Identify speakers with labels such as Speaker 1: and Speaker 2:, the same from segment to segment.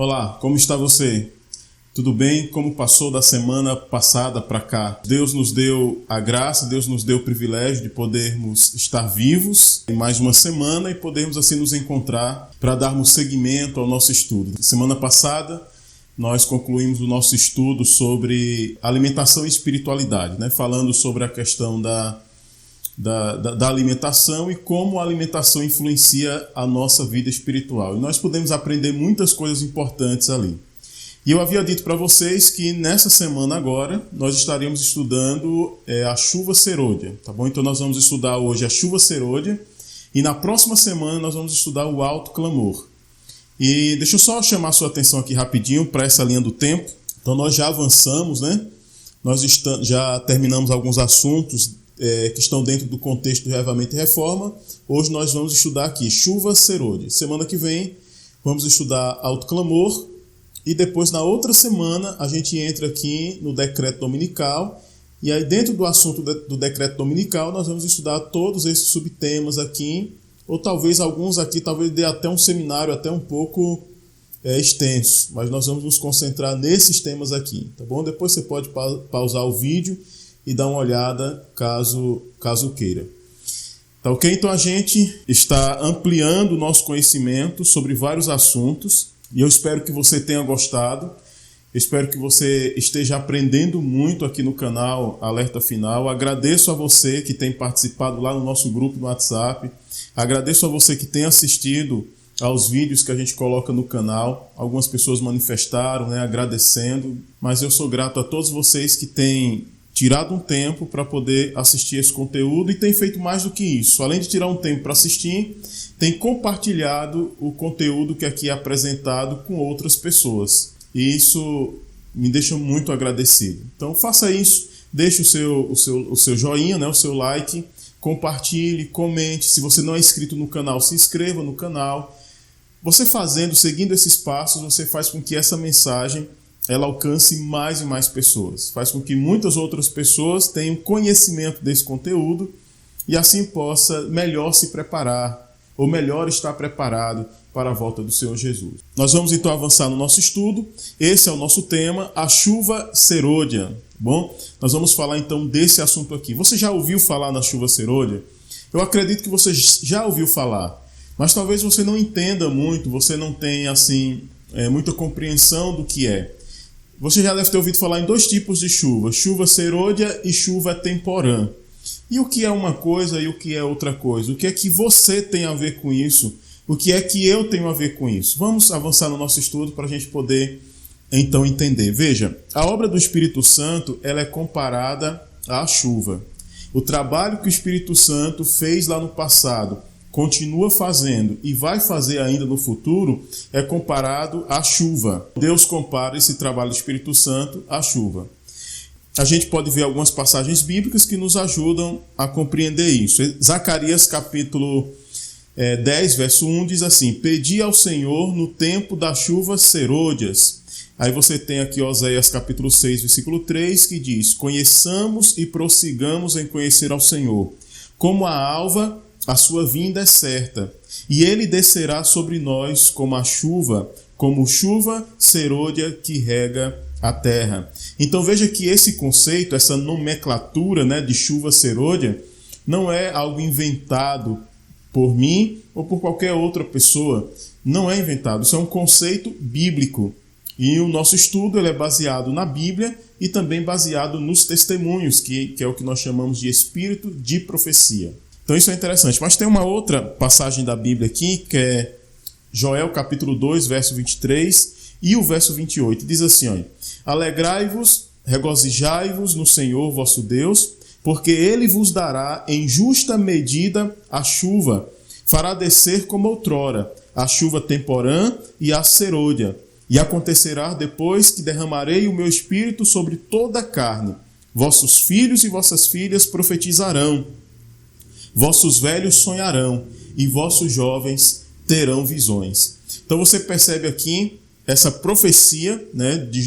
Speaker 1: Olá, como está você? Tudo bem? Como passou da semana passada para cá? Deus nos deu a graça, Deus nos deu o privilégio de podermos estar vivos em mais uma semana e podermos assim nos encontrar para darmos seguimento ao nosso estudo. Semana passada nós concluímos o nosso estudo sobre alimentação e espiritualidade, falando sobre a questão da alimentação e como a alimentação influencia a nossa vida espiritual. E nós podemos aprender muitas coisas importantes ali. E eu havia dito para vocês que nessa semana agora nós estaremos estudando a chuva serôdia, tá bom? Então nós vamos estudar hoje a chuva serôdia e na próxima semana nós vamos estudar o alto clamor. E deixa eu só chamar a sua atenção aqui rapidinho para essa linha do tempo. Então nós já avançamos, Nós já terminamos alguns assuntos que estão dentro do contexto do Reavivamento e Reforma. Hoje nós vamos estudar aqui chuva serôdia. Semana que vem vamos estudar alto clamor. E depois, na outra semana, a gente entra aqui no decreto dominical. E aí, dentro do assunto do decreto dominical, nós vamos estudar todos esses subtemas aqui. Ou talvez alguns aqui, talvez dê até um seminário até um pouco extenso. Mas nós vamos nos concentrar nesses temas aqui, tá bom? Depois você pode pausar o vídeo e dar uma olhada caso queira. Tá ok? Então a gente está ampliando o nosso conhecimento sobre vários assuntos. E eu espero que você tenha gostado, eu espero que você esteja aprendendo muito aqui no canal Alerta Final. Agradeço a você que tem participado lá no nosso grupo no WhatsApp, agradeço a você que tem assistido aos vídeos que a gente coloca no canal. Algumas pessoas manifestaram, agradecendo, mas eu sou grato a todos vocês que têm tirado um tempo para poder assistir esse conteúdo e tem feito mais do que isso. Além de tirar um tempo para assistir, tem compartilhado o conteúdo que aqui é apresentado com outras pessoas. E isso me deixa muito agradecido. Então faça isso, deixe o seu joinha, o seu like, compartilhe, comente. Se você não é inscrito no canal, se inscreva no canal. Você seguindo esses passos, você faz com que essa mensagem ela alcance mais e mais pessoas. Faz com que muitas outras pessoas tenham conhecimento desse conteúdo e assim possa melhor se preparar, ou melhor estar preparado para a volta do Senhor Jesus. Nós vamos então avançar no nosso estudo. Esse é o nosso tema, a chuva serôdia. Bom, nós vamos falar então desse assunto aqui. Você já ouviu falar na chuva serôdia? Eu acredito que você já ouviu falar, mas talvez você não entenda muito, você não tenha muita compreensão do que é. Você já deve ter ouvido falar em dois tipos de chuva, chuva serôdia e chuva temporã. E o que é uma coisa e o que é outra coisa? O que é que você tem a ver com isso? O que é que eu tenho a ver com isso? Vamos avançar no nosso estudo para a gente poder, então, entender. Veja, a obra do Espírito Santo ela é comparada à chuva. O trabalho que o Espírito Santo fez lá no passado, continua fazendo e vai fazer ainda no futuro, é comparado à chuva. Deus compara esse trabalho do Espírito Santo à chuva. A gente pode ver algumas passagens bíblicas que nos ajudam a compreender isso. Zacarias capítulo 10, verso 1 diz assim: Pedi ao Senhor no tempo das chuvas serôdias. Aí você tem aqui Oséias capítulo 6, versículo 3, que diz: Conheçamos e prossigamos em conhecer ao Senhor. Como a alva, a sua vinda é certa, e ele descerá sobre nós como chuva serôdia que rega a terra. Então veja que esse conceito, essa nomenclatura de chuva serôdia, não é algo inventado por mim ou por qualquer outra pessoa. Não é inventado, isso é um conceito bíblico. E o nosso estudo ele é baseado na Bíblia e também baseado nos testemunhos, que é o que nós chamamos de espírito de profecia. Então isso é interessante. Mas tem uma outra passagem da Bíblia aqui, que é Joel capítulo 2, verso 23 e o verso 28. Diz assim, Alegrai-vos, regozijai-vos no Senhor vosso Deus, porque Ele vos dará em justa medida a chuva, fará descer como outrora a chuva temporã e a serôdia. E acontecerá depois que derramarei o meu espírito sobre toda a carne. Vossos filhos e vossas filhas profetizarão. Vossos velhos sonharão e vossos jovens terão visões. Então você percebe aqui essa profecia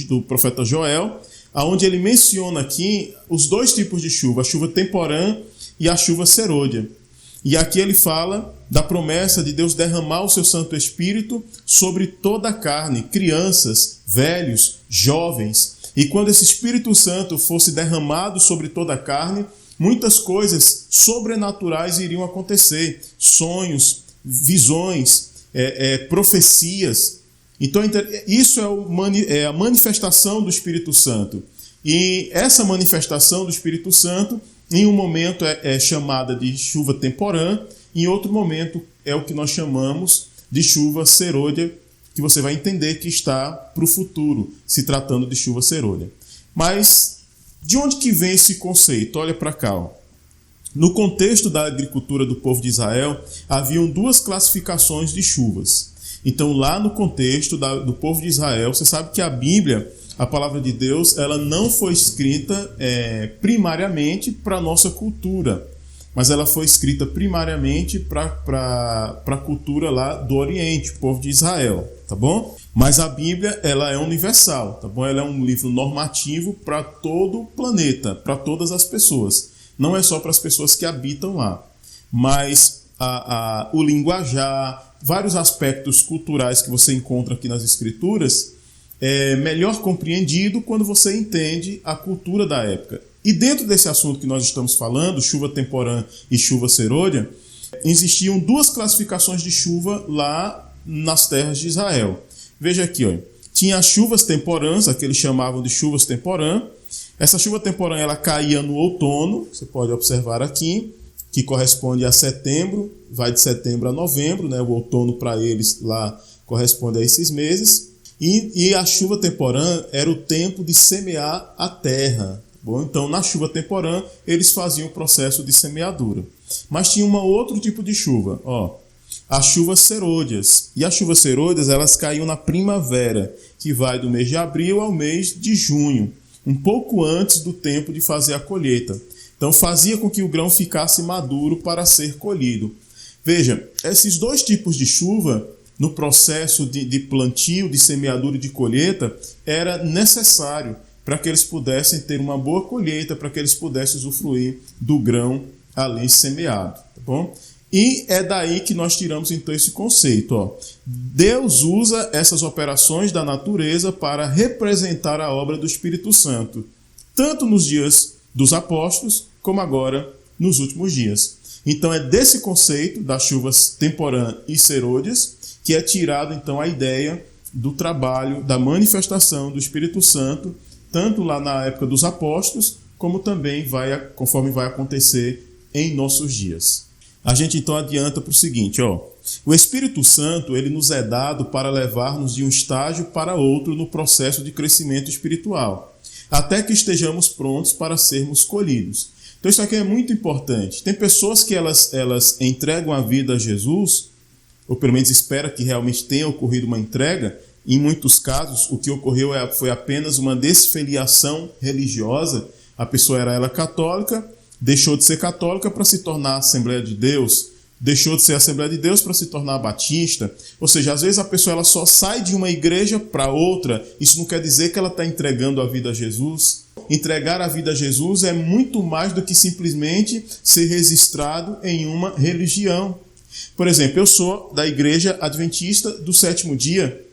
Speaker 1: do profeta Joel, onde ele menciona aqui os dois tipos de chuva, a chuva temporã e a chuva serôdia. E aqui ele fala da promessa de Deus derramar o seu Santo Espírito sobre toda a carne, crianças, velhos, jovens. E quando esse Espírito Santo fosse derramado sobre toda a carne, muitas coisas sobrenaturais iriam acontecer. Sonhos, visões, profecias. Então, isso é a manifestação do Espírito Santo. E essa manifestação do Espírito Santo, em um momento é chamada de chuva temporã, em outro momento é o que nós chamamos de chuva serôdia, que você vai entender que está para o futuro, se tratando de chuva serôdia. Mas de onde que vem esse conceito? Olha para cá. Ó. No contexto da agricultura do povo de Israel, haviam duas classificações de chuvas. Então, lá no contexto do povo de Israel, você sabe que a Bíblia, a palavra de Deus, ela não foi escrita primariamente para a nossa cultura, mas ela foi escrita primariamente para a cultura lá do Oriente, o povo de Israel, tá bom? Mas a Bíblia, ela é universal, tá bom? Ela é um livro normativo para todo o planeta, para todas as pessoas. Não é só para as pessoas que habitam lá, mas o linguajar, vários aspectos culturais que você encontra aqui nas Escrituras, é melhor compreendido quando você entende a cultura da época. E dentro desse assunto que nós estamos falando, chuva temporã e chuva serôdia, existiam duas classificações de chuva lá nas terras de Israel. Veja aqui, ó, tinha as chuvas temporãs, que eles chamavam de chuvas temporã. Essa chuva temporã ela caía no outono, você pode observar aqui, que corresponde a setembro, vai de setembro a novembro, né? O outono para eles lá corresponde a esses meses. E a chuva temporã era o tempo de semear a terra. Bom, então, na chuva temporã, eles faziam o processo de semeadura. Mas tinha um outro tipo de chuva, ó, as chuvas serôdias. E as chuvas serôdias, elas caíam na primavera, que vai do mês de abril ao mês de junho, um pouco antes do tempo de fazer a colheita. Então, fazia com que o grão ficasse maduro para ser colhido. Veja, esses dois tipos de chuva, no processo de plantio, de semeadura e de colheita, era necessário para que eles pudessem ter uma boa colheita, para que eles pudessem usufruir do grão ali semeado, tá bom? E é daí que nós tiramos então esse conceito, ó. Deus usa essas operações da natureza para representar a obra do Espírito Santo, tanto nos dias dos apóstolos, como agora nos últimos dias. Então é desse conceito das chuvas temporã e serôdias que é tirado então a ideia do trabalho, da manifestação do Espírito Santo, tanto lá na época dos apóstolos, como também conforme vai acontecer em nossos dias. A gente então adianta para o seguinte, ó, o Espírito Santo ele nos é dado para levar-nos de um estágio para outro no processo de crescimento espiritual, até que estejamos prontos para sermos colhidos. Então isso aqui é muito importante. Tem pessoas que elas entregam a vida a Jesus, ou pelo menos espera que realmente tenha ocorrido uma entrega. Em muitos casos, o que ocorreu foi apenas uma desfiliação religiosa. A pessoa era ela católica, deixou de ser católica para se tornar Assembleia de Deus, deixou de ser Assembleia de Deus para se tornar batista. Ou seja, às vezes a pessoa ela só sai de uma igreja para outra. Isso não quer dizer que ela está entregando a vida a Jesus. Entregar a vida a Jesus é muito mais do que simplesmente ser registrado em uma religião. Por exemplo, eu sou da Igreja Adventista do Sétimo Dia.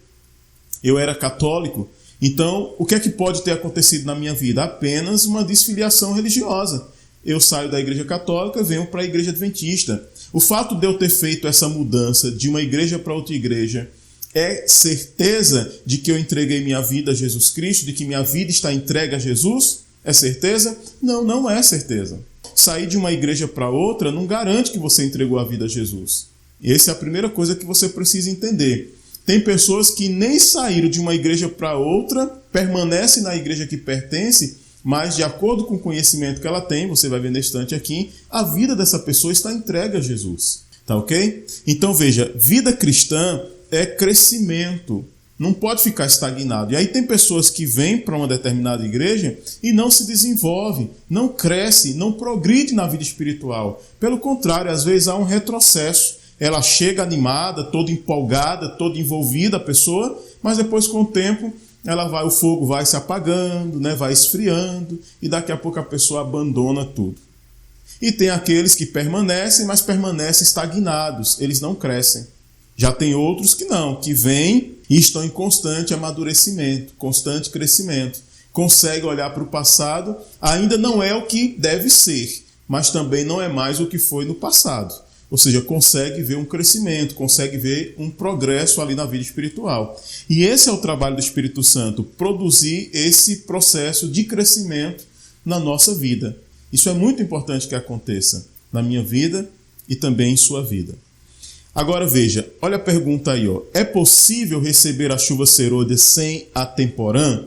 Speaker 1: Eu era católico. Então, o que é que pode ter acontecido na minha vida? Apenas uma desfiliação religiosa. Eu saio da Igreja Católica e venho para a Igreja Adventista. O fato de eu ter feito essa mudança de uma igreja para outra igreja é certeza de que eu entreguei minha vida a Jesus Cristo, de que minha vida está entregue a Jesus? É certeza? Não, não é certeza. Sair de uma igreja para outra não garante que você entregou a vida a Jesus. E essa é a primeira coisa que você precisa entender. Tem pessoas que nem saíram de uma igreja para outra, permanecem na igreja que pertence, mas de acordo com o conhecimento que ela tem, você vai ver nesse instante aqui, a vida dessa pessoa está entregue a Jesus. Tá ok? Então veja, vida cristã é crescimento. Não pode ficar estagnado. E aí tem pessoas que vêm para uma determinada igreja e não se desenvolvem, não crescem, não progridem na vida espiritual. Pelo contrário, às vezes há um retrocesso. Ela chega animada, toda empolgada, toda envolvida a pessoa, mas depois com o tempo o fogo vai se apagando, né, vai esfriando e daqui a pouco a pessoa abandona tudo. E tem aqueles que permanecem, mas permanecem estagnados, eles não crescem. Já tem outros que não, que vêm e estão em constante amadurecimento, constante crescimento. Consegue olhar para o passado, ainda não é o que deve ser, mas também não é mais o que foi no passado. Ou seja, consegue ver um crescimento, consegue ver um progresso ali na vida espiritual. E esse é o trabalho do Espírito Santo, produzir esse processo de crescimento na nossa vida. Isso é muito importante que aconteça na minha vida e também em sua vida. Agora veja, olha a pergunta aí, ó. É possível receber a chuva serôdia sem a temporã?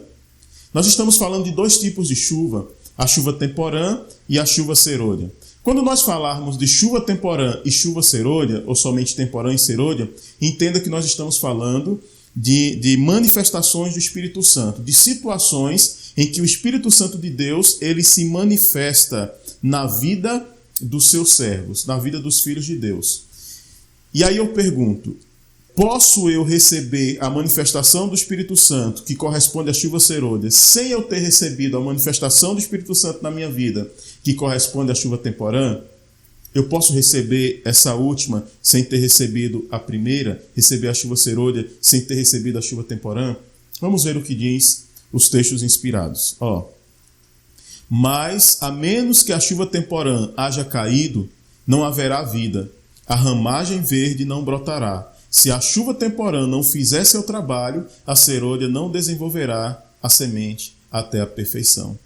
Speaker 1: Nós estamos falando de dois tipos de chuva, a chuva temporã e a chuva serôdia. Quando nós falarmos de chuva temporã e chuva serôdia, ou somente temporã e serôdia, entenda que nós estamos falando de manifestações do Espírito Santo, de situações em que o Espírito Santo de Deus ele se manifesta na vida dos seus servos, na vida dos filhos de Deus. E aí eu pergunto, posso eu receber a manifestação do Espírito Santo, que corresponde à chuva serôdia, sem eu ter recebido a manifestação do Espírito Santo na minha vida, que corresponde à chuva temporã? Eu posso receber essa última sem ter recebido a primeira, receber a chuva serôdia sem ter recebido a chuva temporã? Vamos ver o que diz os textos inspirados. Mas, a menos que a chuva temporã haja caído, não haverá vida. A ramagem verde não brotará. Se a chuva temporã não fizer seu trabalho, a serôdia não desenvolverá a semente até a perfeição.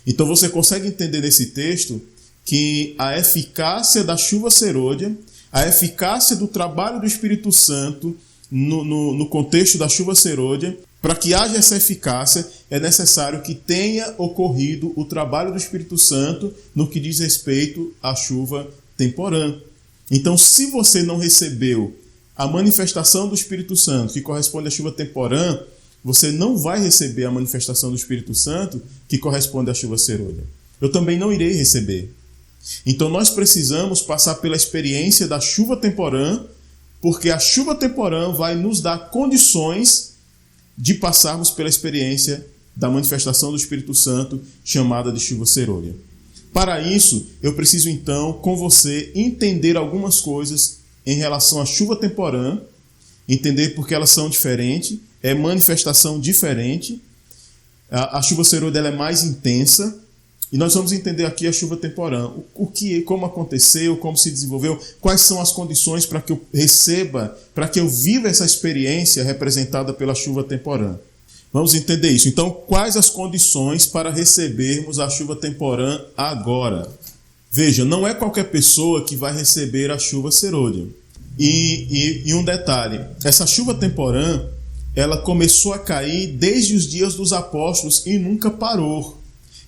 Speaker 1: Então você consegue entender nesse texto que a eficácia da chuva serôdia, a eficácia do trabalho do Espírito Santo no contexto da chuva serôdia, para que haja essa eficácia, é necessário que tenha ocorrido o trabalho do Espírito Santo no que diz respeito à chuva temporã. Então, se você não recebeu a manifestação do Espírito Santo, que corresponde à chuva temporã, você não vai receber a manifestação do Espírito Santo, que corresponde à chuva serôdia. Eu também não irei receber. Então, nós precisamos passar pela experiência da chuva temporã, porque a chuva temporã vai nos dar condições de passarmos pela experiência da manifestação do Espírito Santo, chamada de chuva serôdia. Para isso, eu preciso então, com você, entender algumas coisas em relação à chuva temporã, entender porque elas são diferentes, é manifestação diferente. A chuva serôdia ela é mais intensa, e nós vamos entender aqui a chuva temporã, como aconteceu, como se desenvolveu, quais são as condições para que eu receba, para que eu viva essa experiência representada pela chuva temporã. Vamos entender isso. Então, quais as condições para recebermos a chuva temporã agora? Veja, não é qualquer pessoa que vai receber a chuva serôdia. E um detalhe, essa chuva temporã, ela começou a cair desde os dias dos apóstolos e nunca parou.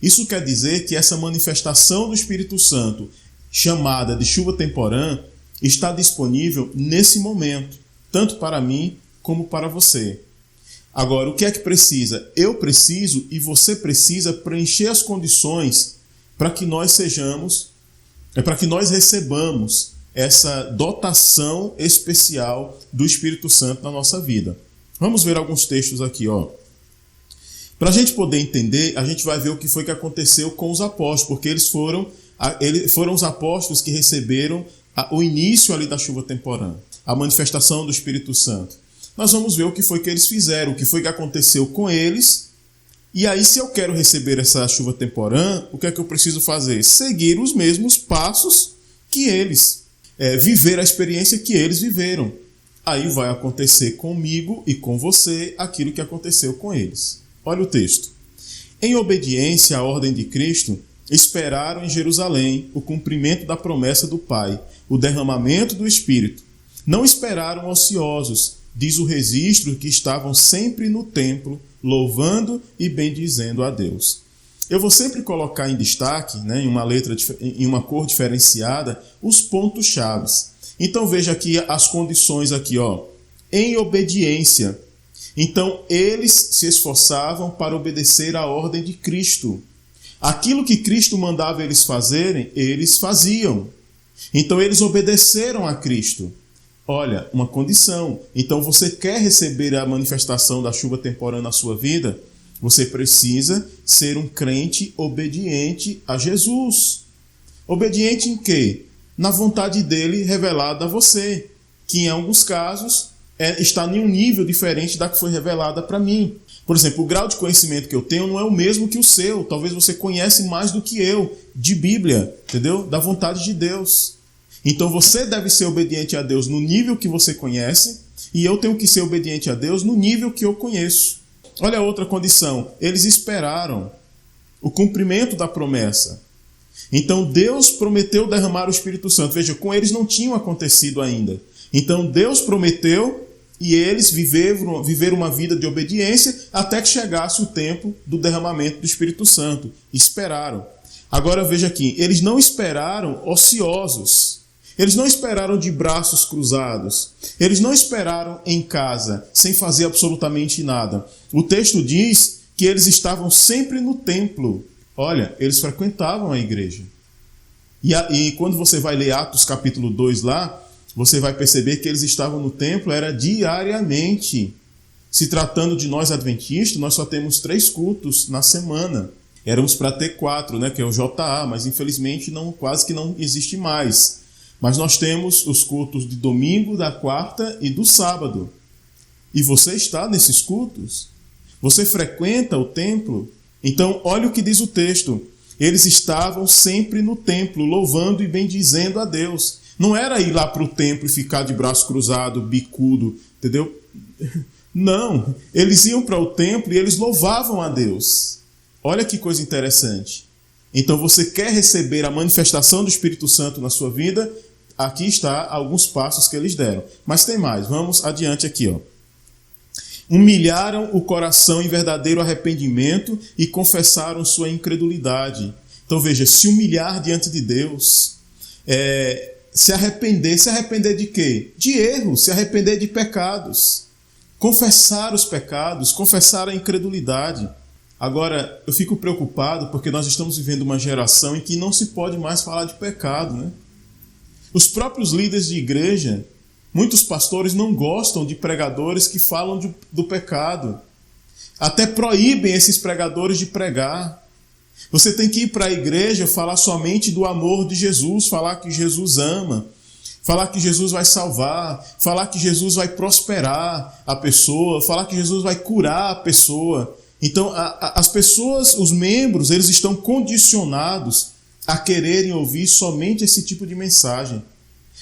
Speaker 1: Isso quer dizer que essa manifestação do Espírito Santo, chamada de chuva temporã, está disponível nesse momento, tanto para mim como para você. Agora, o que é que precisa? Eu preciso e você precisa preencher as condições para que nós recebamos essa dotação especial do Espírito Santo na nossa vida. Vamos ver alguns textos aqui, Para a gente poder entender, a gente vai ver o que foi que aconteceu com os apóstolos, porque eles foram os apóstolos que receberam o início ali da chuva temporã, a manifestação do Espírito Santo. Nós vamos ver o que foi que eles fizeram, o que foi que aconteceu com eles. E aí, se eu quero receber essa chuva temporã, o que é que eu preciso fazer? Seguir os mesmos passos que eles, viver a experiência que eles viveram. Aí vai acontecer comigo e com você aquilo que aconteceu com eles. Olha o texto. Em obediência à ordem de Cristo, esperaram em Jerusalém o cumprimento da promessa do Pai, o derramamento do Espírito. Não esperaram ociosos, diz o registro, que estavam sempre no templo, louvando e bendizendo a Deus. Eu vou sempre colocar em destaque, em uma letra, em uma cor diferenciada, os pontos chaves. Então veja aqui as condições aqui, em obediência. Então eles se esforçavam para obedecer à ordem de Cristo. Aquilo que Cristo mandava eles fazerem, eles faziam. Então eles obedeceram a Cristo. Olha, uma condição. Então você quer receber a manifestação da chuva temporã na sua vida? Você precisa ser um crente obediente a Jesus. Obediente em quê? Na vontade dele revelada a você, que em alguns casos está em um nível diferente da que foi revelada para mim. Por exemplo, o grau de conhecimento que eu tenho não é o mesmo que o seu. Talvez você conhece mais do que eu de Bíblia, entendeu? Da vontade de Deus. Então você deve ser obediente a Deus no nível que você conhece, e eu tenho que ser obediente a Deus no nível que eu conheço. Olha a outra condição. Eles esperaram o cumprimento da promessa. Então Deus prometeu derramar o Espírito Santo. Veja, com eles não tinha acontecido ainda. Então Deus prometeu e eles viveram uma vida de obediência até que chegasse o tempo do derramamento do Espírito Santo. Esperaram. Agora veja aqui, eles não esperaram ociosos. Eles não esperaram de braços cruzados. Eles não esperaram em casa, sem fazer absolutamente nada. O texto diz que eles estavam sempre no templo. Olha, eles frequentavam a igreja. E quando você vai ler Atos capítulo 2 lá, você vai perceber que eles estavam no templo, era diariamente. Se tratando de nós adventistas, nós só temos 3 cultos na semana. Éramos para ter 4, né, que é o JA, mas infelizmente quase que não existe mais. Mas nós temos os cultos de domingo, da quarta e do sábado. E você está nesses cultos? Você frequenta o templo? Então, olha o que diz o texto. Eles estavam sempre no templo, louvando e bendizendo a Deus. Não era ir lá para o templo e ficar de braço cruzado, bicudo, entendeu? Não, eles iam para o templo e eles louvavam a Deus. Olha que coisa interessante. Então você quer receber a manifestação do Espírito Santo na sua vida? Aqui está alguns passos que eles deram. Mas tem mais, vamos adiante aqui, ó. Humilharam o coração em verdadeiro arrependimento e confessaram sua incredulidade. Então veja, se humilhar diante de Deus, se arrepender de quê? De erros, se arrepender de pecados. Confessar os pecados, confessar a incredulidade. Agora, eu fico preocupado porque nós estamos vivendo uma geração em que não se pode mais falar de pecado, né? Os próprios líderes de igreja, muitos pastores não gostam de pregadores que falam do pecado. Até proíbem esses pregadores de pregar. Você tem que ir para a igreja falar somente do amor de Jesus, falar que Jesus ama, falar que Jesus vai salvar, falar que Jesus vai prosperar a pessoa, falar que Jesus vai curar a pessoa. Então, as pessoas, os membros, eles estão condicionados a quererem ouvir somente esse tipo de mensagem.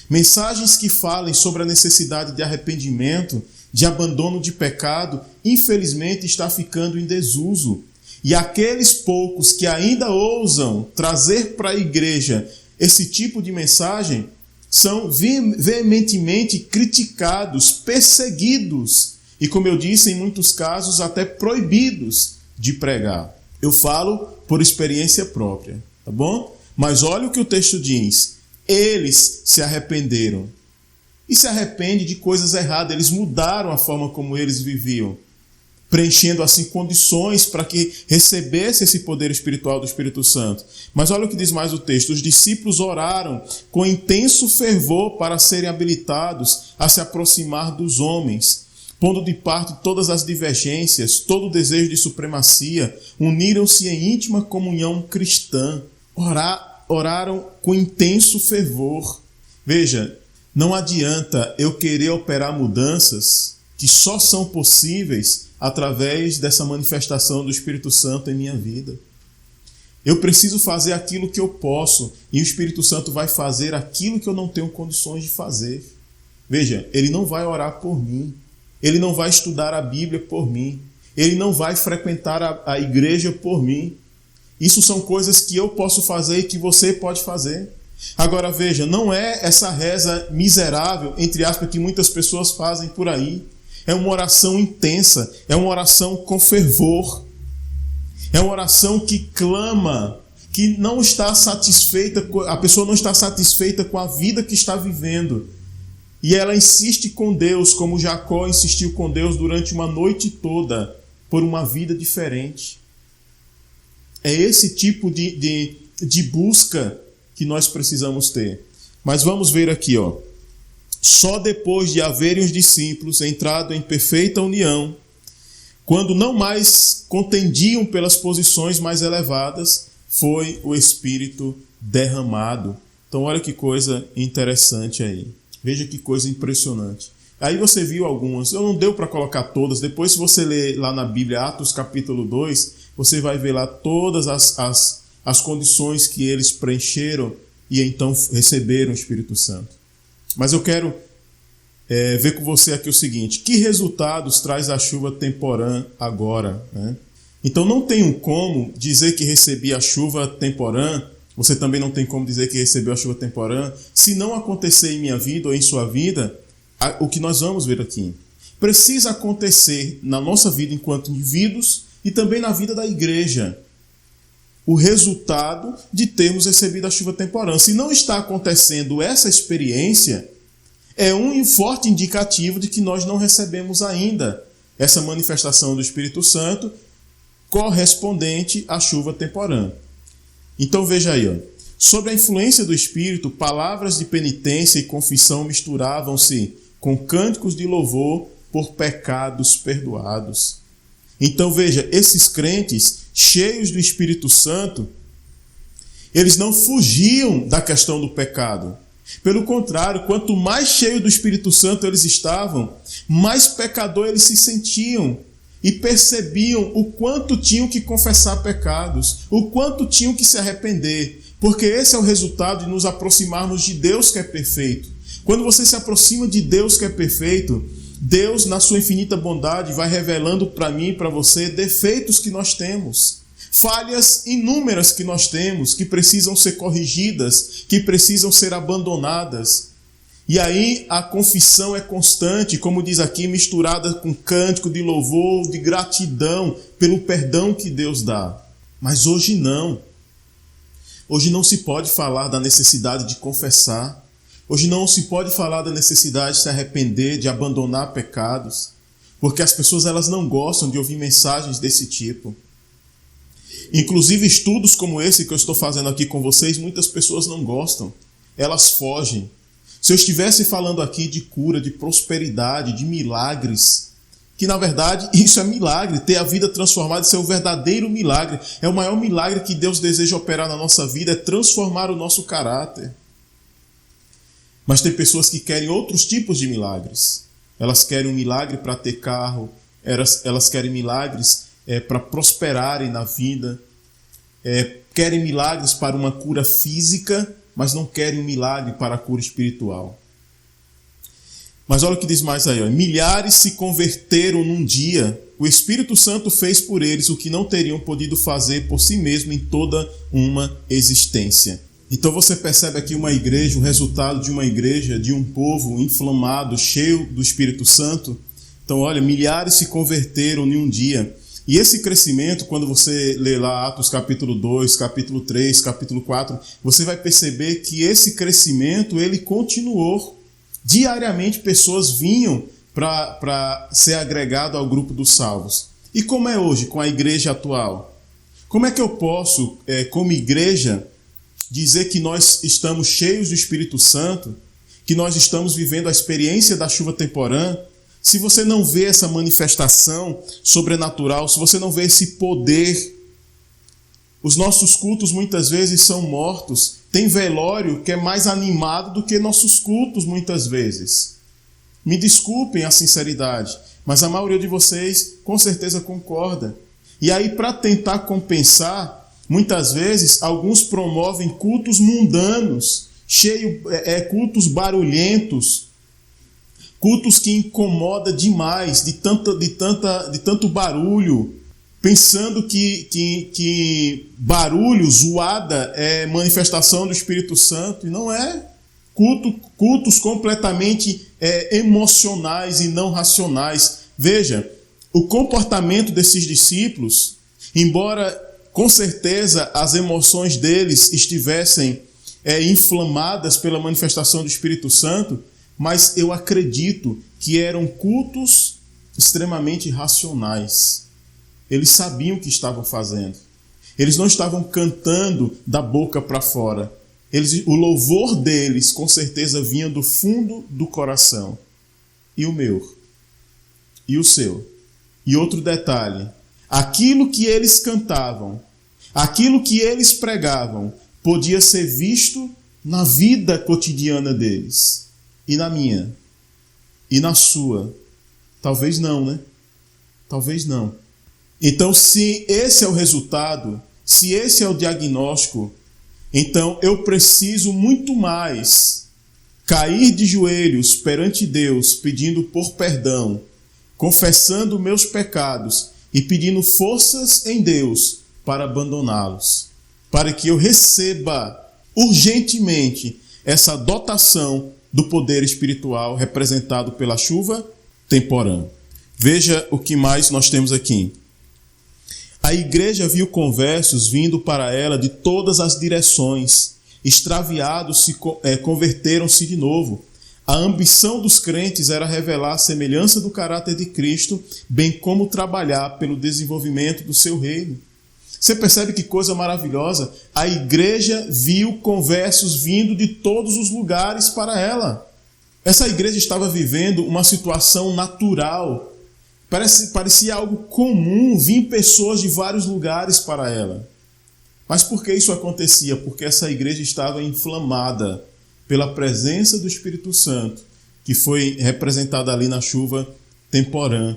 Speaker 1: Mensagens que falem sobre a necessidade de arrependimento, de abandono de pecado, infelizmente está ficando em desuso. E aqueles poucos que ainda ousam trazer para a igreja esse tipo de mensagem são veementemente criticados, perseguidos e, como eu disse, em muitos casos até proibidos de pregar. Eu falo por experiência própria, tá bom? Mas olha o que o texto diz. Eles se arrependeram. E se arrependem de coisas erradas. Eles mudaram a forma como eles viviam, preenchendo assim condições para que recebesse esse poder espiritual do Espírito Santo. Mas olha o que diz mais o texto. Os discípulos oraram com intenso fervor para serem habilitados a se aproximar dos homens, pondo de parte todas as divergências, todo o desejo de supremacia, uniram-se em íntima comunhão cristã. Oraram com intenso fervor. Veja, não adianta eu querer operar mudanças que só são possíveis através dessa manifestação do Espírito Santo em minha vida. Eu preciso fazer aquilo que eu posso e o Espírito Santo vai fazer aquilo que eu não tenho condições de fazer. Veja, ele não vai orar por mim, ele não vai estudar a Bíblia por mim, ele não vai frequentar a igreja por mim. Isso são coisas que eu posso fazer e que você pode fazer. Agora veja, não é essa reza miserável, entre aspas, que muitas pessoas fazem por aí. É uma oração intensa, é uma oração com fervor. É uma oração que clama, que não está satisfeita, a pessoa não está satisfeita com a vida que está vivendo. E ela insiste com Deus, como Jacó insistiu com Deus durante uma noite toda, por uma vida diferente. É esse tipo de busca que nós precisamos ter. Mas vamos ver aqui, ó. Só depois de haverem os discípulos entrado em perfeita união, quando não mais contendiam pelas posições mais elevadas, foi o Espírito derramado. Então olha que coisa interessante aí. Veja que coisa impressionante. Aí você viu algumas, eu não deu para colocar todas, depois se você ler lá na Bíblia, Atos capítulo 2, você vai ver lá todas as condições que eles preencheram e então receberam o Espírito Santo. Mas eu quero ver com você aqui o seguinte, que resultados traz a chuva temporã agora, né? Então não tem como dizer que recebi a chuva temporã, você também não tem como dizer que recebeu a chuva temporã, se não acontecer em minha vida ou em sua vida, o que nós vamos ver aqui. Precisa acontecer na nossa vida enquanto indivíduos e também na vida da igreja. O resultado de termos recebido a chuva temporã. Se não está acontecendo essa experiência, é um forte indicativo de que nós não recebemos ainda essa manifestação do Espírito Santo correspondente à chuva temporã. Então veja aí, ó. Sob a influência do Espírito, palavras de penitência e confissão misturavam-se com cânticos de louvor por pecados perdoados. Então veja, esses crentes cheios do Espírito Santo, eles não fugiam da questão do pecado. Pelo contrário, quanto mais cheio do Espírito Santo eles estavam, mais pecador eles se sentiam e percebiam o quanto tinham que confessar pecados, o quanto tinham que se arrepender, porque esse é o resultado de nos aproximarmos de Deus que é perfeito. Quando você se aproxima de Deus que é perfeito, Deus, na sua infinita bondade, vai revelando para mim e para você defeitos que nós temos, falhas inúmeras que nós temos, que precisam ser corrigidas, que precisam ser abandonadas. E aí a confissão é constante, como diz aqui, misturada com cântico de louvor, de gratidão pelo perdão que Deus dá. Mas hoje não. Hoje não se pode falar da necessidade de confessar. Hoje não se pode falar da necessidade de se arrepender, de abandonar pecados, porque as pessoas elas não gostam de ouvir mensagens desse tipo. Inclusive estudos como esse que eu estou fazendo aqui com vocês, muitas pessoas não gostam, elas fogem. Se eu estivesse falando aqui de cura, de prosperidade, de milagres, que na verdade isso é milagre, ter a vida transformada, isso é o verdadeiro milagre, é o maior milagre que Deus deseja operar na nossa vida, é transformar o nosso caráter. Mas tem pessoas que querem outros tipos de milagres. Elas querem um milagre para ter carro, elas querem milagres para prosperarem na vida, querem milagres para uma cura física, mas não querem um milagre para a cura espiritual. Mas olha o que diz mais aí, ó. Milhares se converteram num dia. O Espírito Santo fez por eles o que não teriam podido fazer por si mesmo em toda uma existência. Então você percebe aqui uma igreja, o resultado de uma igreja, de um povo inflamado, cheio do Espírito Santo. Então olha, milhares se converteram em um dia. E esse crescimento, quando você lê lá Atos capítulo 2, capítulo 3, capítulo 4, você vai perceber que esse crescimento, ele continuou. Diariamente pessoas vinham para ser agregado ao grupo dos salvos. E como é hoje com a igreja atual? Como é que eu posso, como igreja, dizer que nós estamos cheios do Espírito Santo, que nós estamos vivendo a experiência da chuva temporã, se você não vê essa manifestação sobrenatural, se você não vê esse poder? Os nossos cultos muitas vezes são mortos. Tem velório que é mais animado do que nossos cultos muitas vezes. Me desculpem a sinceridade, mas a maioria de vocês com certeza concorda. E aí, para tentar compensar, muitas vezes alguns promovem cultos mundanos, cultos barulhentos, cultos que incomodam demais, de tanto barulho, pensando que barulho, zoada, é manifestação do Espírito Santo, e não é. Cultos completamente emocionais e não racionais. Veja, o comportamento desses discípulos, embora com certeza as emoções deles estivessem inflamadas pela manifestação do Espírito Santo, mas eu acredito que eram cultos extremamente racionais. Eles sabiam o que estavam fazendo. Eles não estavam cantando da boca para fora. O louvor deles, com certeza, vinha do fundo do coração. E o meu? E o seu? E outro detalhe. Aquilo que eles cantavam, aquilo que eles pregavam, podia ser visto na vida cotidiana deles. E na minha. E na sua. Talvez não, né? Talvez não. Então, se esse é o resultado, se esse é o diagnóstico, então eu preciso muito mais cair de joelhos perante Deus, pedindo por perdão, confessando meus pecados e pedindo forças em Deus para abandoná-los, para que eu receba urgentemente essa dotação do poder espiritual representado pela chuva temporã. Veja o que mais nós temos aqui. A igreja viu conversos vindo para ela de todas as direções. Extraviados converteram-se de novo. A ambição dos crentes era revelar a semelhança do caráter de Cristo, bem como trabalhar pelo desenvolvimento do seu reino. Você percebe que coisa maravilhosa? A igreja viu conversos vindo de todos os lugares para ela. Essa igreja estava vivendo uma situação natural. Parecia algo comum vir pessoas de vários lugares para ela. Mas por que isso acontecia? Porque essa igreja estava inflamada pela presença do Espírito Santo, que foi representada ali na chuva temporã.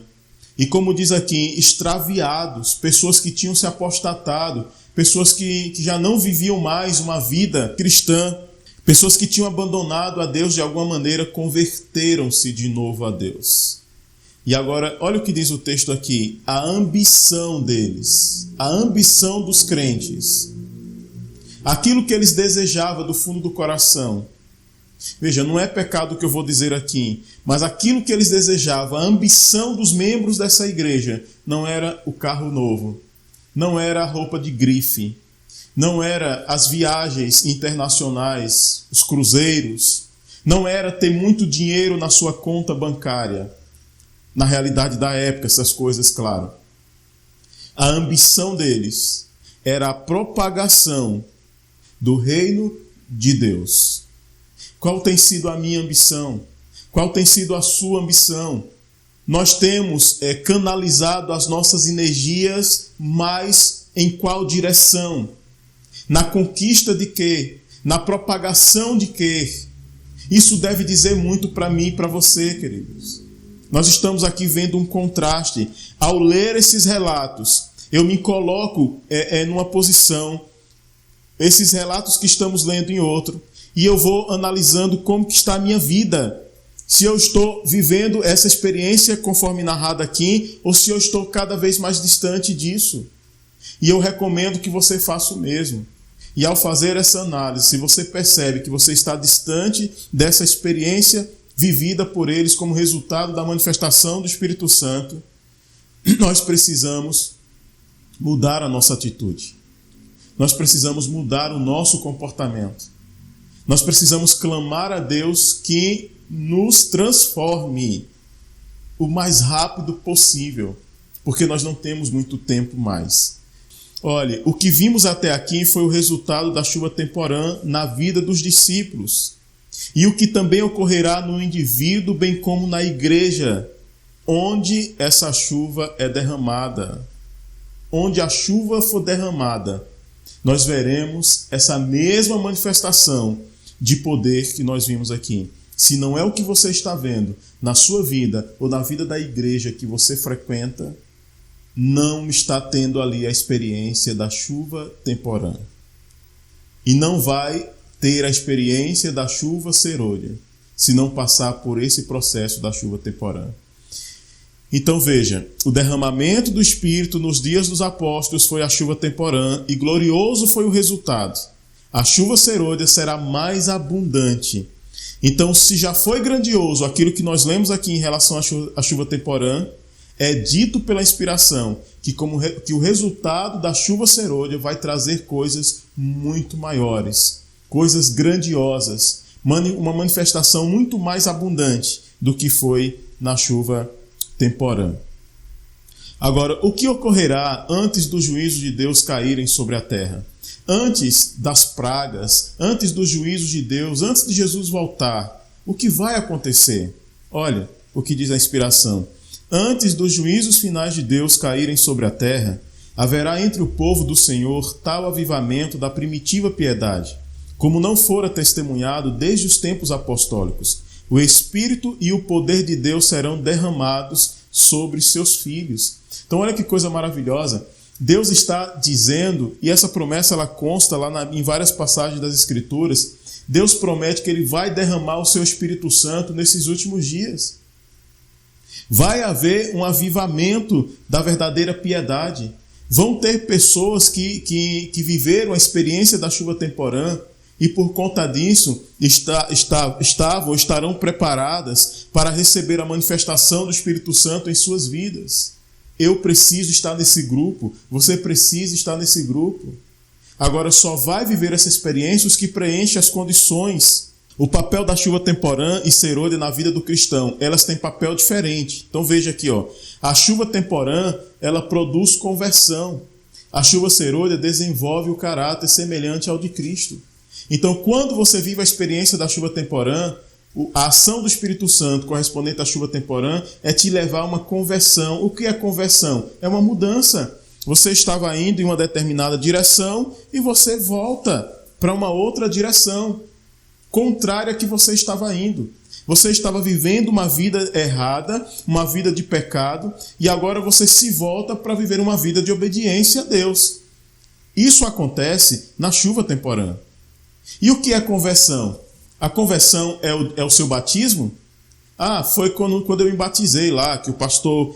Speaker 1: E como diz aqui, extraviados, pessoas que tinham se apostatado, pessoas que já não viviam mais uma vida cristã, pessoas que tinham abandonado a Deus de alguma maneira, converteram-se de novo a Deus. E agora, olha o que diz o texto aqui, a ambição deles, a ambição dos crentes, aquilo que eles desejavam do fundo do coração. Veja, não é pecado o que eu vou dizer aqui, mas aquilo que eles desejavam, a ambição dos membros dessa igreja, não era o carro novo, não era a roupa de grife, não era as viagens internacionais, os cruzeiros, não era ter muito dinheiro na sua conta bancária. Na realidade da época, essas coisas, claro. A ambição deles era a propagação do reino de Deus. Qual tem sido a minha ambição? Qual tem sido a sua ambição? Nós temos canalizado as nossas energias mais em qual direção? Na conquista de quê? Na propagação de quê? Isso deve dizer muito para mim e para você, queridos. Nós estamos aqui vendo um contraste. Ao ler esses relatos, eu me coloco numa posição, esses relatos que estamos lendo em outro, e eu vou analisando como que está a minha vida. Se eu estou vivendo essa experiência conforme narrada aqui, ou se eu estou cada vez mais distante disso. E eu recomendo que você faça o mesmo. E ao fazer essa análise, se você percebe que você está distante dessa experiência vivida por eles como resultado da manifestação do Espírito Santo, nós precisamos mudar a nossa atitude. Nós precisamos mudar o nosso comportamento. Nós precisamos clamar a Deus que nos transforme o mais rápido possível, porque nós não temos muito tempo mais. Olha, o que vimos até aqui foi o resultado da chuva temporã na vida dos discípulos. E o que também ocorrerá no indivíduo, bem como na igreja, onde essa chuva é derramada. Onde a chuva for derramada, nós veremos essa mesma manifestação de poder que nós vimos aqui. Se não é o que você está vendo na sua vida ou na vida da igreja que você frequenta, não está tendo ali a experiência da chuva temporã. E não vai ter a experiência da chuva serôdia, se não passar por esse processo da chuva temporã. Então veja, o derramamento do Espírito nos dias dos apóstolos foi a chuva temporã e glorioso foi o resultado. A chuva serôdia será mais abundante. Então, se já foi grandioso aquilo que nós lemos aqui em relação à chuva temporã, é dito pela inspiração que o resultado da chuva serôdia vai trazer coisas muito maiores, coisas grandiosas, uma manifestação muito mais abundante do que foi na chuva temporã. Agora, o que ocorrerá antes do juízo de Deus caírem sobre a terra? Antes das pragas, antes dos juízos de Deus, antes de Jesus voltar, o que vai acontecer? Olha o que diz a inspiração. Antes dos juízos finais de Deus caírem sobre a terra, Haverá entre o povo do Senhor tal avivamento da primitiva piedade, como não fora testemunhado desde os tempos apostólicos. O Espírito e o poder de Deus serão derramados sobre seus filhos. Então olha que coisa maravilhosa. Deus está dizendo, e essa promessa ela consta lá em várias passagens das Escrituras, Deus promete que Ele vai derramar o seu Espírito Santo nesses últimos dias. Vai haver um avivamento da verdadeira piedade. Vão ter pessoas que viveram a experiência da chuva temporã e por conta disso estavam ou estarão preparadas para receber a manifestação do Espírito Santo em suas vidas. Eu preciso estar nesse grupo, você precisa estar nesse grupo. Agora só vai viver essa experiência os que preenchem as condições. O papel da chuva temporã e serôdia na vida do cristão, elas têm papel diferente. Então veja aqui, a chuva temporã, ela produz conversão. A chuva serôdia desenvolve o caráter semelhante ao de Cristo. Então quando você vive a experiência da chuva temporã, a ação do Espírito Santo correspondente à chuva temporã é te levar a uma conversão. O que é conversão? É uma mudança. Você estava indo em uma determinada direção e você volta para uma outra direção contrária que você estava indo. Você estava vivendo uma vida errada, uma vida de pecado, e agora você se volta para viver uma vida de obediência a Deus. Isso acontece na chuva temporã. E o que é conversão? A conversão é o seu batismo? Foi quando eu me batizei lá, que o pastor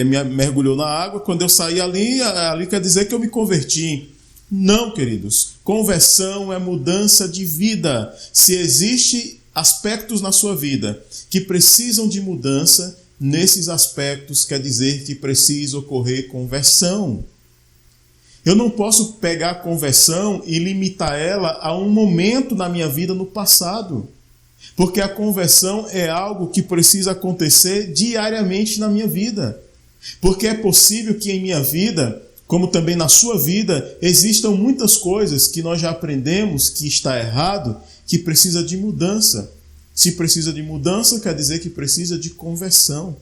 Speaker 1: me mergulhou na água. Quando eu saí ali quer dizer que eu me converti. Não, queridos. Conversão é mudança de vida. Se existem aspectos na sua vida que precisam de mudança, nesses aspectos quer dizer que precisa ocorrer conversão. Eu não posso pegar a conversão e limitar ela a um momento na minha vida no passado. Porque a conversão é algo que precisa acontecer diariamente na minha vida. Porque é possível que em minha vida, como também na sua vida, existam muitas coisas que nós já aprendemos que está errado, que precisa de mudança. Se precisa de mudança, quer dizer que precisa de conversão.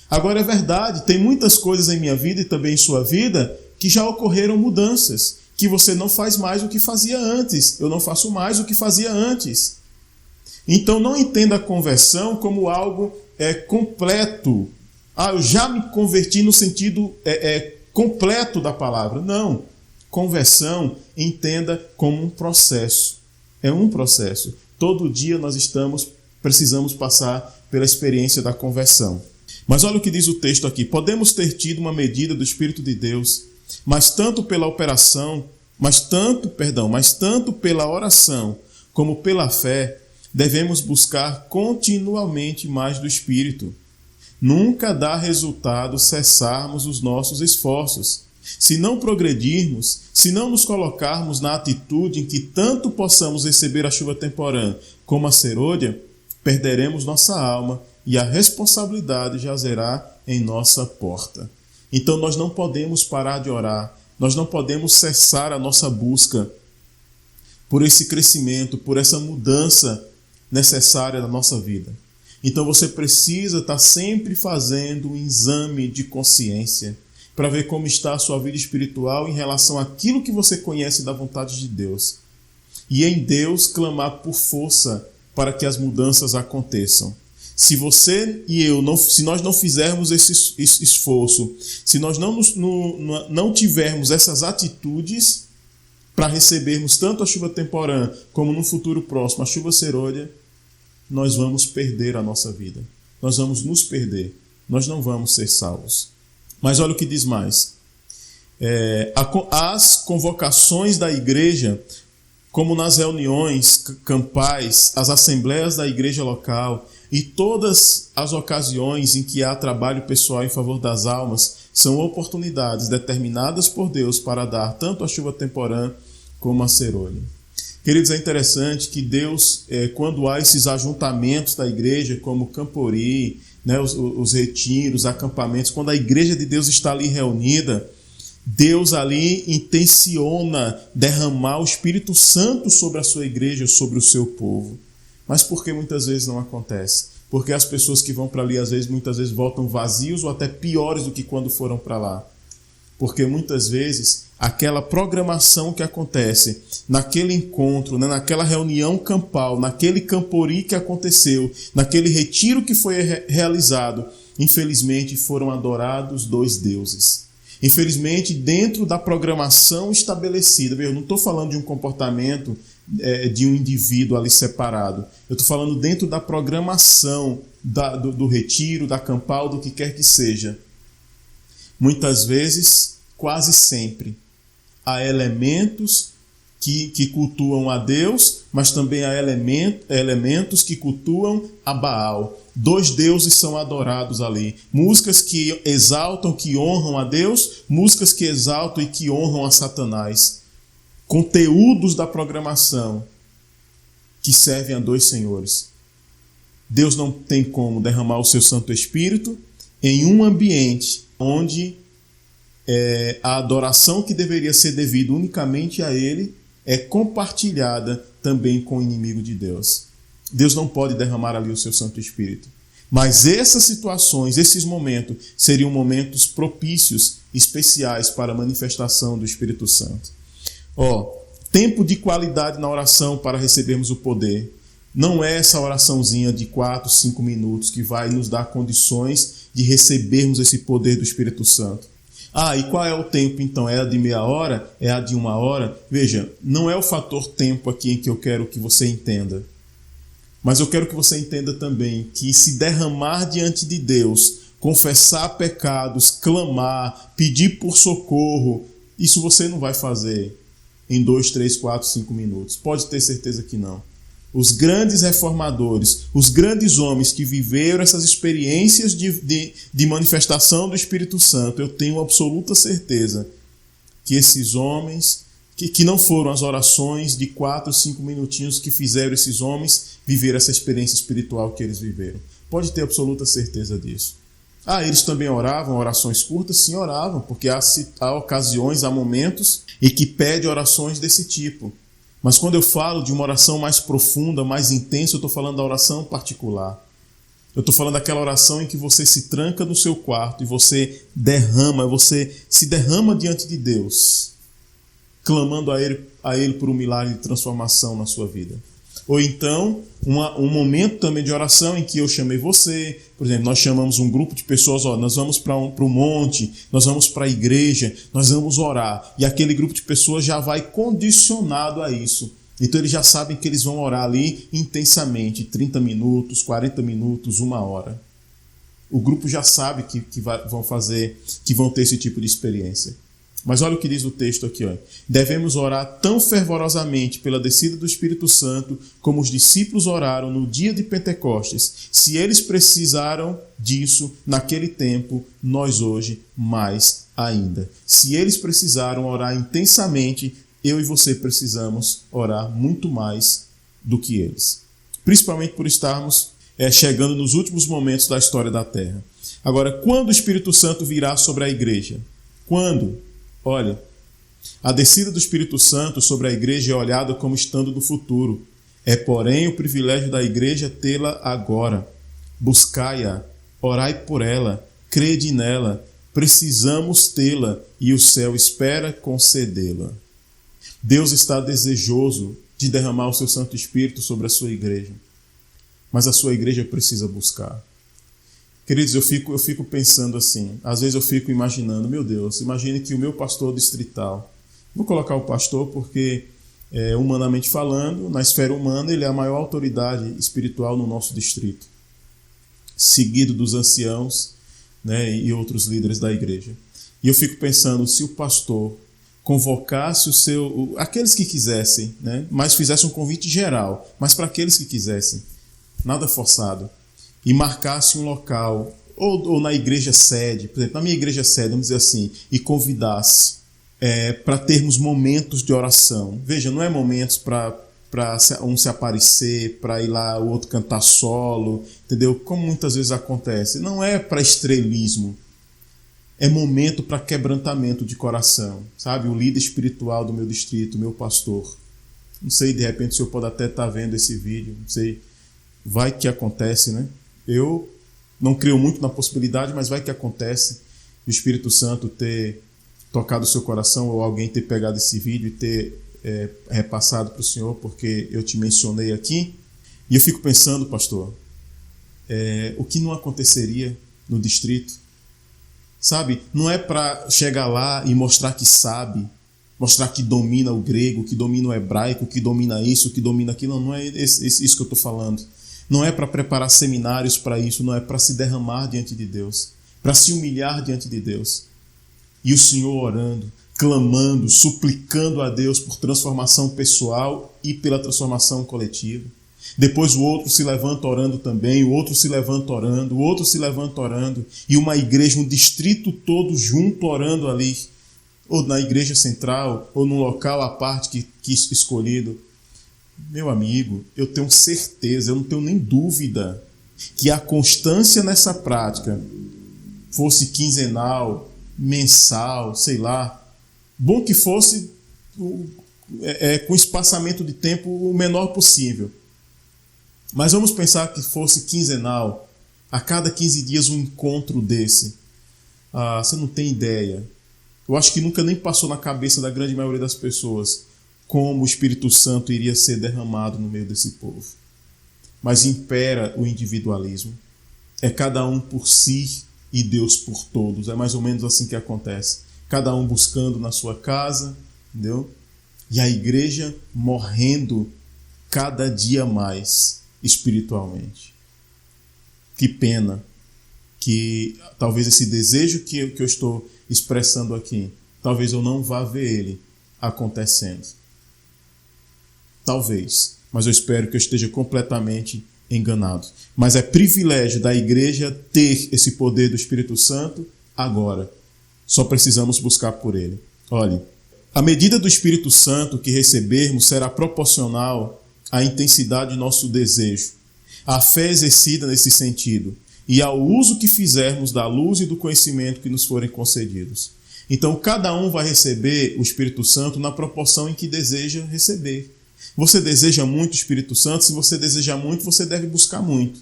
Speaker 1: Agora é verdade, tem muitas coisas em minha vida e também em sua vida que já ocorreram mudanças, que você não faz mais o que fazia antes. Eu não faço mais o que fazia antes. Então não entenda a conversão como algo completo. Eu já me converti no sentido completo da palavra. Não. Conversão, entenda como um processo. É um processo. Todo dia nós precisamos passar pela experiência da conversão. Mas olha o que diz o texto aqui. Podemos ter tido uma medida do Espírito de Deus, mas tanto pela oração como pela fé, devemos buscar continuamente mais do Espírito. Nunca dá resultado cessarmos os nossos esforços. Se não progredirmos, se não nos colocarmos na atitude em que tanto possamos receber a chuva temporã como a serôdia, perderemos nossa alma e a responsabilidade jazerá em nossa porta. Então nós não podemos parar de orar, nós não podemos cessar a nossa busca por esse crescimento, por essa mudança necessária na nossa vida. Então você precisa estar sempre fazendo um exame de consciência para ver como está a sua vida espiritual em relação àquilo que você conhece da vontade de Deus. E em Deus clamar por força para que as mudanças aconteçam. Se você e eu, se nós não fizermos esse esforço, se nós não tivermos essas atitudes para recebermos tanto a chuva temporã como no futuro próximo a chuva serôdia, nós vamos perder a nossa vida. Nós vamos nos perder. Nós não vamos ser salvos. Mas olha o que diz mais. As convocações da igreja, como nas reuniões campais, as assembleias da igreja local e todas as ocasiões em que há trabalho pessoal em favor das almas, são oportunidades determinadas por Deus para dar tanto a chuva temporã como a serôdia. Queridos, é interessante que Deus, quando há esses ajuntamentos da igreja, como Campori, né, os retiros, acampamentos, quando a igreja de Deus está ali reunida, Deus ali intenciona derramar o Espírito Santo sobre a sua igreja, sobre o seu povo. Mas por que muitas vezes não acontece? Porque as pessoas que vão para ali, muitas vezes voltam vazios ou até piores do que quando foram para lá. Porque muitas vezes aquela programação que acontece naquele encontro, né, naquela reunião campal, naquele campori que aconteceu, naquele retiro que foi realizado, infelizmente foram adorados dois deuses. Infelizmente, dentro da programação estabelecida, eu não estou falando de um comportamento de um indivíduo ali separado, eu estou falando dentro da programação do retiro, da campal, do que quer que seja. Muitas vezes, quase sempre, há elementos que cultuam a Deus, mas também há elementos que cultuam a Baal. Dois deuses são adorados ali. Músicas que exaltam, que honram a Deus, músicas que exaltam e que honram a Satanás. Conteúdos da programação que servem a dois senhores. Deus não tem como derramar o seu Santo Espírito em um ambiente onde a adoração que deveria ser devida unicamente a Ele é compartilhada também com o inimigo de Deus. Deus não pode derramar ali o seu Santo Espírito. Mas essas situações, esses momentos, seriam momentos propícios, especiais para a manifestação do Espírito Santo. Tempo de qualidade na oração para recebermos o poder. Não é essa oraçãozinha de 4, 5 minutos que vai nos dar condições de recebermos esse poder do Espírito Santo. E qual é o tempo então? É a de meia hora? É a de 1 hora? Veja, não é o fator tempo aqui em que eu quero que você entenda. Mas eu quero que você entenda também que se derramar diante de Deus, confessar pecados, clamar, pedir por socorro, isso você não vai fazer em 2, 3, 4, 5 minutos. Pode ter certeza que não. Os grandes reformadores, os grandes homens que viveram essas experiências de manifestação do Espírito Santo, eu tenho absoluta certeza que esses homens, que não foram as orações de 4, 5 minutinhos que fizeram esses homens viver essa experiência espiritual que eles viveram. Pode ter absoluta certeza disso. Eles também oravam, orações curtas? Sim, oravam, porque há ocasiões, há momentos em que pede orações desse tipo. Mas quando eu falo de uma oração mais profunda, mais intensa, eu estou falando da oração particular. Eu estou falando daquela oração em que você se tranca no seu quarto e você se derrama diante de Deus, clamando a Ele por um milagre de transformação na sua vida. Ou então, um momento também de oração em que eu chamei você. Por exemplo, nós chamamos um grupo de pessoas, nós vamos para o monte, nós vamos para a igreja, nós vamos orar. E aquele grupo de pessoas já vai condicionado a isso. Então eles já sabem que eles vão orar ali intensamente, 30 minutos, 40 minutos, 1 hora. O grupo já sabe que vão ter esse tipo de experiência. Mas olha o que diz o texto aqui. Devemos orar tão fervorosamente pela descida do Espírito Santo como os discípulos oraram no dia de Pentecostes. Se eles precisaram disso naquele tempo, nós hoje mais ainda. Se eles precisaram orar intensamente, eu e você precisamos orar muito mais do que eles. Principalmente por estarmos chegando nos últimos momentos da história da Terra. Agora, quando o Espírito Santo virá sobre a igreja? Quando? Olha, a descida do Espírito Santo sobre a igreja é olhada como estando no futuro. É, porém, o privilégio da igreja tê-la agora. Buscai-a, orai por ela, crede nela. Precisamos tê-la e o céu espera concedê-la. Deus está desejoso de derramar o seu Santo Espírito sobre a sua igreja. Mas a sua igreja precisa buscar. Queridos, eu fico pensando assim, às vezes eu fico imaginando, meu Deus, imagine que o meu pastor distrital, vou colocar o pastor porque, humanamente falando, na esfera humana, ele é a maior autoridade espiritual no nosso distrito, seguido dos anciãos, né, e outros líderes da igreja. E eu fico pensando, se o pastor convocasse aqueles que quisessem, né, mas fizesse um convite geral, mas para aqueles que quisessem, nada forçado, e marcasse um local, ou na igreja sede, por exemplo, na minha igreja sede, vamos dizer assim, e convidasse para termos momentos de oração. Veja, não é momentos para um se aparecer, para ir lá o outro cantar solo, entendeu? Como muitas vezes acontece. Não é para estrelismo, é momento para quebrantamento de coração, sabe? O líder espiritual do meu distrito, o meu pastor. Não sei, de repente o senhor pode até estar vendo esse vídeo, não sei, vai que acontece, né? Eu não creio muito na possibilidade, mas vai que acontece o Espírito Santo ter tocado o seu coração ou alguém ter pegado esse vídeo e ter repassado para o senhor, porque eu te mencionei aqui. E eu fico pensando, pastor, o que não aconteceria no distrito? Sabe? Não é para chegar lá e mostrar que sabe, mostrar que domina o grego, que domina o hebraico, que domina isso, que domina aquilo. Não é isso que eu estou falando. Não é para preparar seminários para isso, não é para se derramar diante de Deus, para se humilhar diante de Deus. E o Senhor orando, clamando, suplicando a Deus por transformação pessoal e pela transformação coletiva. Depois o outro se levanta orando também, o outro se levanta orando, o outro se levanta orando, e uma igreja, um distrito todo junto orando ali, ou na igreja central, ou num local à parte que escolhido. Meu amigo, eu tenho certeza, eu não tenho nem dúvida, que a constância nessa prática fosse quinzenal, mensal, sei lá, bom que fosse com espaçamento de tempo o menor possível. Mas vamos pensar que fosse quinzenal, a cada 15 dias um encontro desse. Você não tem ideia. Eu acho que nunca nem passou na cabeça da grande maioria das pessoas como o Espírito Santo iria ser derramado no meio desse povo. Mas impera o individualismo. É cada um por si e Deus por todos. É mais ou menos assim que acontece. Cada um buscando na sua casa, entendeu? E a igreja morrendo cada dia mais espiritualmente. Que pena que talvez esse desejo que eu estou expressando aqui, talvez eu não vá ver ele acontecendo. Talvez, mas eu espero que eu esteja completamente enganado. Mas é privilégio da igreja ter esse poder do Espírito Santo agora. Só precisamos buscar por ele. Olhe, a medida do Espírito Santo que recebermos será proporcional à intensidade de nosso desejo, à fé exercida nesse sentido e ao uso que fizermos da luz e do conhecimento que nos forem concedidos. Então, cada um vai receber o Espírito Santo na proporção em que deseja receber. Você deseja muito o Espírito Santo? Se você deseja muito, você deve buscar muito.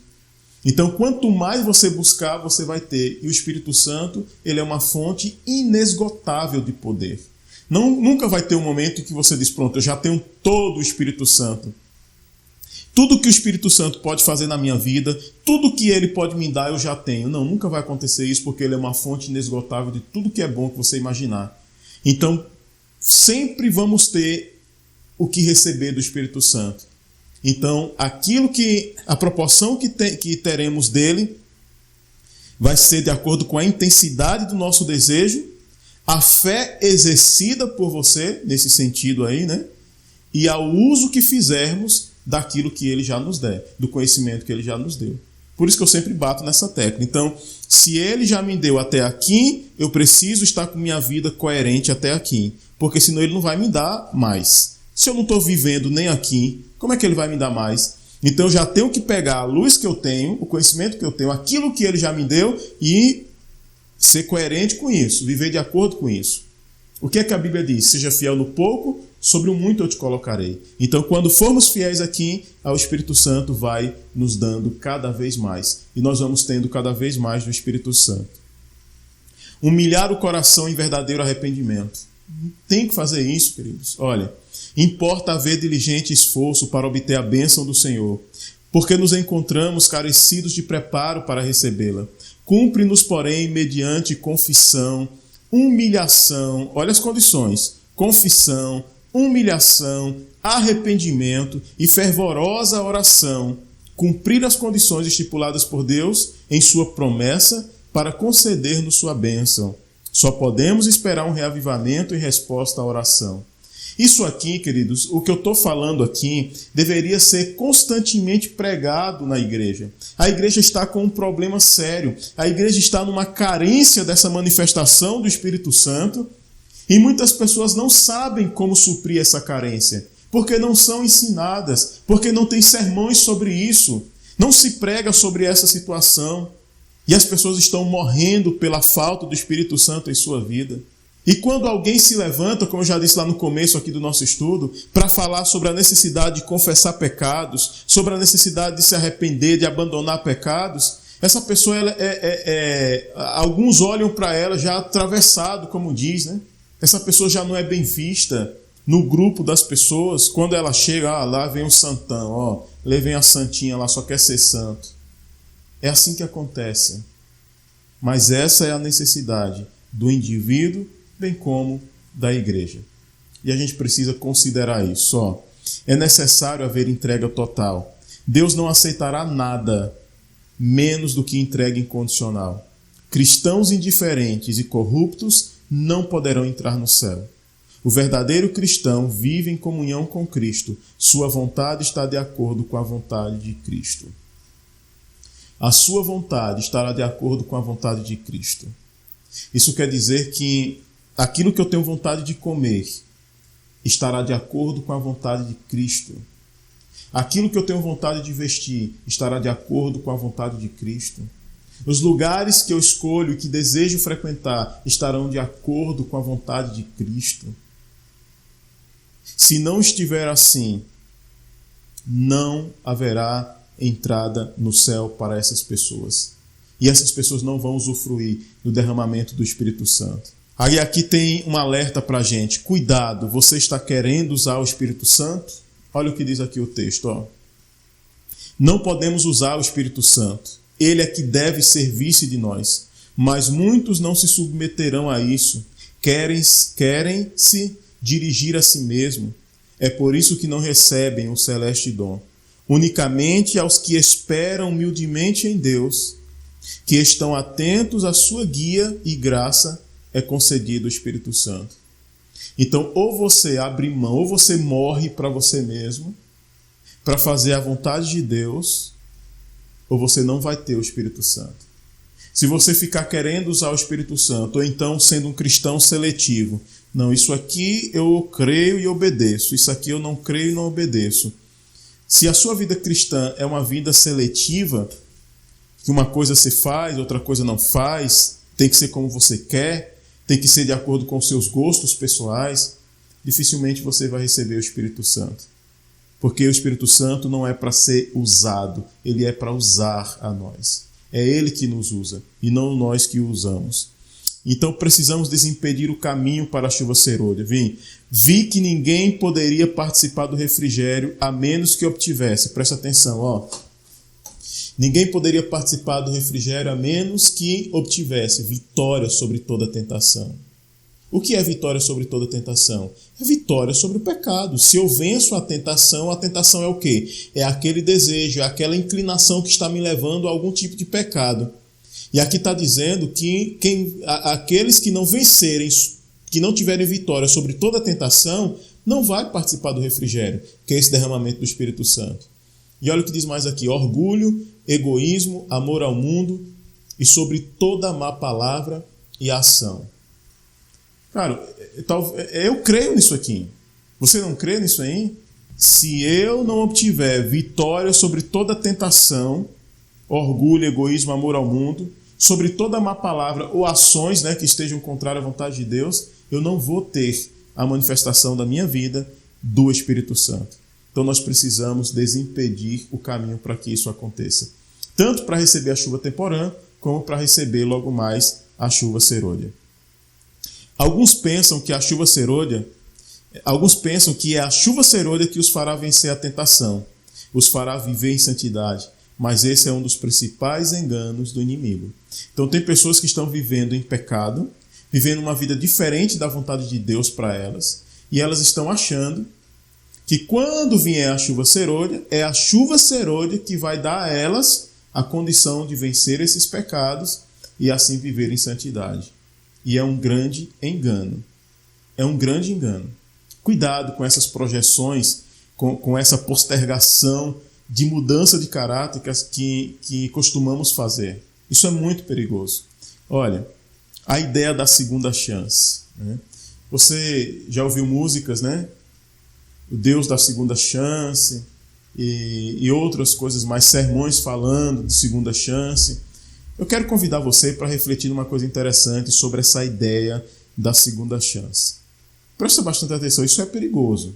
Speaker 1: Então, quanto mais você buscar, você vai ter. E o Espírito Santo, ele é uma fonte inesgotável de poder. Nunca vai ter um momento em que você diz, pronto, eu já tenho todo o Espírito Santo. Tudo que o Espírito Santo pode fazer na minha vida, tudo que ele pode me dar, eu já tenho. Não, nunca vai acontecer isso, porque ele é uma fonte inesgotável de tudo que é bom que você imaginar. Então, sempre vamos ter o que receber do Espírito Santo. Então, a proporção que teremos dele vai ser de acordo com a intensidade do nosso desejo, a fé exercida por você, nesse sentido aí, né? E ao uso que fizermos daquilo que ele já nos der, do conhecimento que ele já nos deu. Por isso que eu sempre bato nessa tecla. Então, se ele já me deu até aqui, eu preciso estar com minha vida coerente até aqui, porque senão ele não vai me dar mais. Se eu não estou vivendo nem aqui, como é que ele vai me dar mais? Então eu já tenho que pegar a luz que eu tenho, o conhecimento que eu tenho, aquilo que ele já me deu e ser coerente com isso, viver de acordo com isso. O que é que a Bíblia diz? Seja fiel no pouco, sobre o muito eu te colocarei. Então quando formos fiéis aqui, o Espírito Santo vai nos dando cada vez mais. E nós vamos tendo cada vez mais do Espírito Santo. Humilhar o coração em verdadeiro arrependimento. Tem que fazer isso, queridos. Olha, importa haver diligente esforço para obter a bênção do Senhor, porque nos encontramos carecidos de preparo para recebê-la. Cumpre-nos, porém, mediante confissão, humilhação, olha as condições, confissão, humilhação, arrependimento e fervorosa oração, cumprir as condições estipuladas por Deus em sua promessa para conceder-nos sua bênção. Só podemos esperar um reavivamento em resposta à oração. Isso aqui, queridos, o que eu estou falando aqui, deveria ser constantemente pregado na igreja. A igreja está com um problema sério. A igreja está numa carência dessa manifestação do Espírito Santo e muitas pessoas não sabem como suprir essa carência, porque não são ensinadas, porque não tem sermões sobre isso. Não se prega sobre essa situação. E as pessoas estão morrendo pela falta do Espírito Santo em sua vida. E quando alguém se levanta, como eu já disse lá no começo aqui do nosso estudo, para falar sobre a necessidade de confessar pecados, sobre a necessidade de se arrepender, de abandonar pecados, essa pessoa, alguns olham para ela já atravessado, como diz, né? Essa pessoa já não é bem vista no grupo das pessoas. Quando ela chega, lá vem o santão, lá vem a santinha lá, só quer ser santo. É assim que acontece. Mas essa é a necessidade do indivíduo, bem como da igreja. E a gente precisa considerar isso. É necessário haver entrega total. Deus não aceitará nada menos do que entrega incondicional. Cristãos indiferentes e corruptos não poderão entrar no céu. O verdadeiro cristão vive em comunhão com Cristo. Sua vontade está de acordo com a vontade de Cristo. A sua vontade estará de acordo com a vontade de Cristo. Isso quer dizer que aquilo que eu tenho vontade de comer estará de acordo com a vontade de Cristo. Aquilo que eu tenho vontade de vestir estará de acordo com a vontade de Cristo. Os lugares que eu escolho e que desejo frequentar estarão de acordo com a vontade de Cristo. Se não estiver assim, não haverá entrada no céu para essas pessoas. E essas pessoas não vão usufruir do derramamento do Espírito Santo. Aí aqui tem um alerta para a gente. Cuidado, você está querendo usar o Espírito Santo? Olha o que diz aqui o texto. Não podemos usar o Espírito Santo. Ele é que deve servir-se de nós. Mas muitos não se submeterão a isso. Querem se dirigir a si mesmo. É por isso que não recebem o celeste dom. Unicamente aos que esperam humildemente em Deus, que estão atentos à sua guia e graça, é concedido o Espírito Santo. Então, ou você abre mão, ou você morre para você mesmo, para fazer a vontade de Deus, ou você não vai ter o Espírito Santo. Se você ficar querendo usar o Espírito Santo, ou então sendo um cristão seletivo, não, isso aqui eu creio e obedeço, isso aqui eu não creio e não obedeço. Se a sua vida cristã é uma vida seletiva, que uma coisa você faz, outra coisa não faz, tem que ser como você quer, tem que ser de acordo com os seus gostos pessoais, dificilmente você vai receber o Espírito Santo. Porque o Espírito Santo não é para ser usado, ele é para usar a nós. É ele que nos usa e não nós que o usamos. Então precisamos desimpedir o caminho para a chuva serôdia. Vi que ninguém poderia participar do refrigério a menos que obtivesse. Presta atenção, Ninguém poderia participar do refrigério a menos que obtivesse vitória sobre toda tentação. O que é vitória sobre toda tentação? É vitória sobre o pecado. Se eu venço a tentação é o quê? É aquele desejo, é aquela inclinação que está me levando a algum tipo de pecado. E aqui está dizendo que aqueles que não vencerem, que não tiverem vitória sobre toda tentação, não vai participar do refrigério, que é esse derramamento do Espírito Santo. E olha o que diz mais aqui: orgulho, egoísmo, amor ao mundo e sobre toda má palavra e ação. Cara, eu creio nisso aqui. Você não crê nisso aí? Se eu não obtiver vitória sobre toda tentação, orgulho, egoísmo, amor ao mundo, sobre toda má palavra ou ações, que estejam contrárias à vontade de Deus, eu não vou ter a manifestação da minha vida do Espírito Santo. Então nós precisamos desimpedir o caminho para que isso aconteça. Tanto para receber a chuva temporã, como para receber logo mais a chuva serôdia. Alguns pensam que é a chuva serôdia que os fará vencer a tentação, os fará viver em santidade. Mas esse é um dos principais enganos do inimigo. Então tem pessoas que estão vivendo em pecado, vivendo uma vida diferente da vontade de Deus para elas, e elas estão achando que quando vier a chuva serôdia, é a chuva serôdia que vai dar a elas a condição de vencer esses pecados e assim viver em santidade. E é um grande engano. É um grande engano. Cuidado com essas projeções, com essa postergação de mudança de caráter que costumamos fazer. Isso é muito perigoso. Olha, a ideia da segunda chance. Você já ouviu músicas, O Deus da segunda chance e outras coisas mais, sermões falando de segunda chance. Eu quero convidar você para refletir numa coisa interessante sobre essa ideia da segunda chance. Presta bastante atenção, isso é perigoso.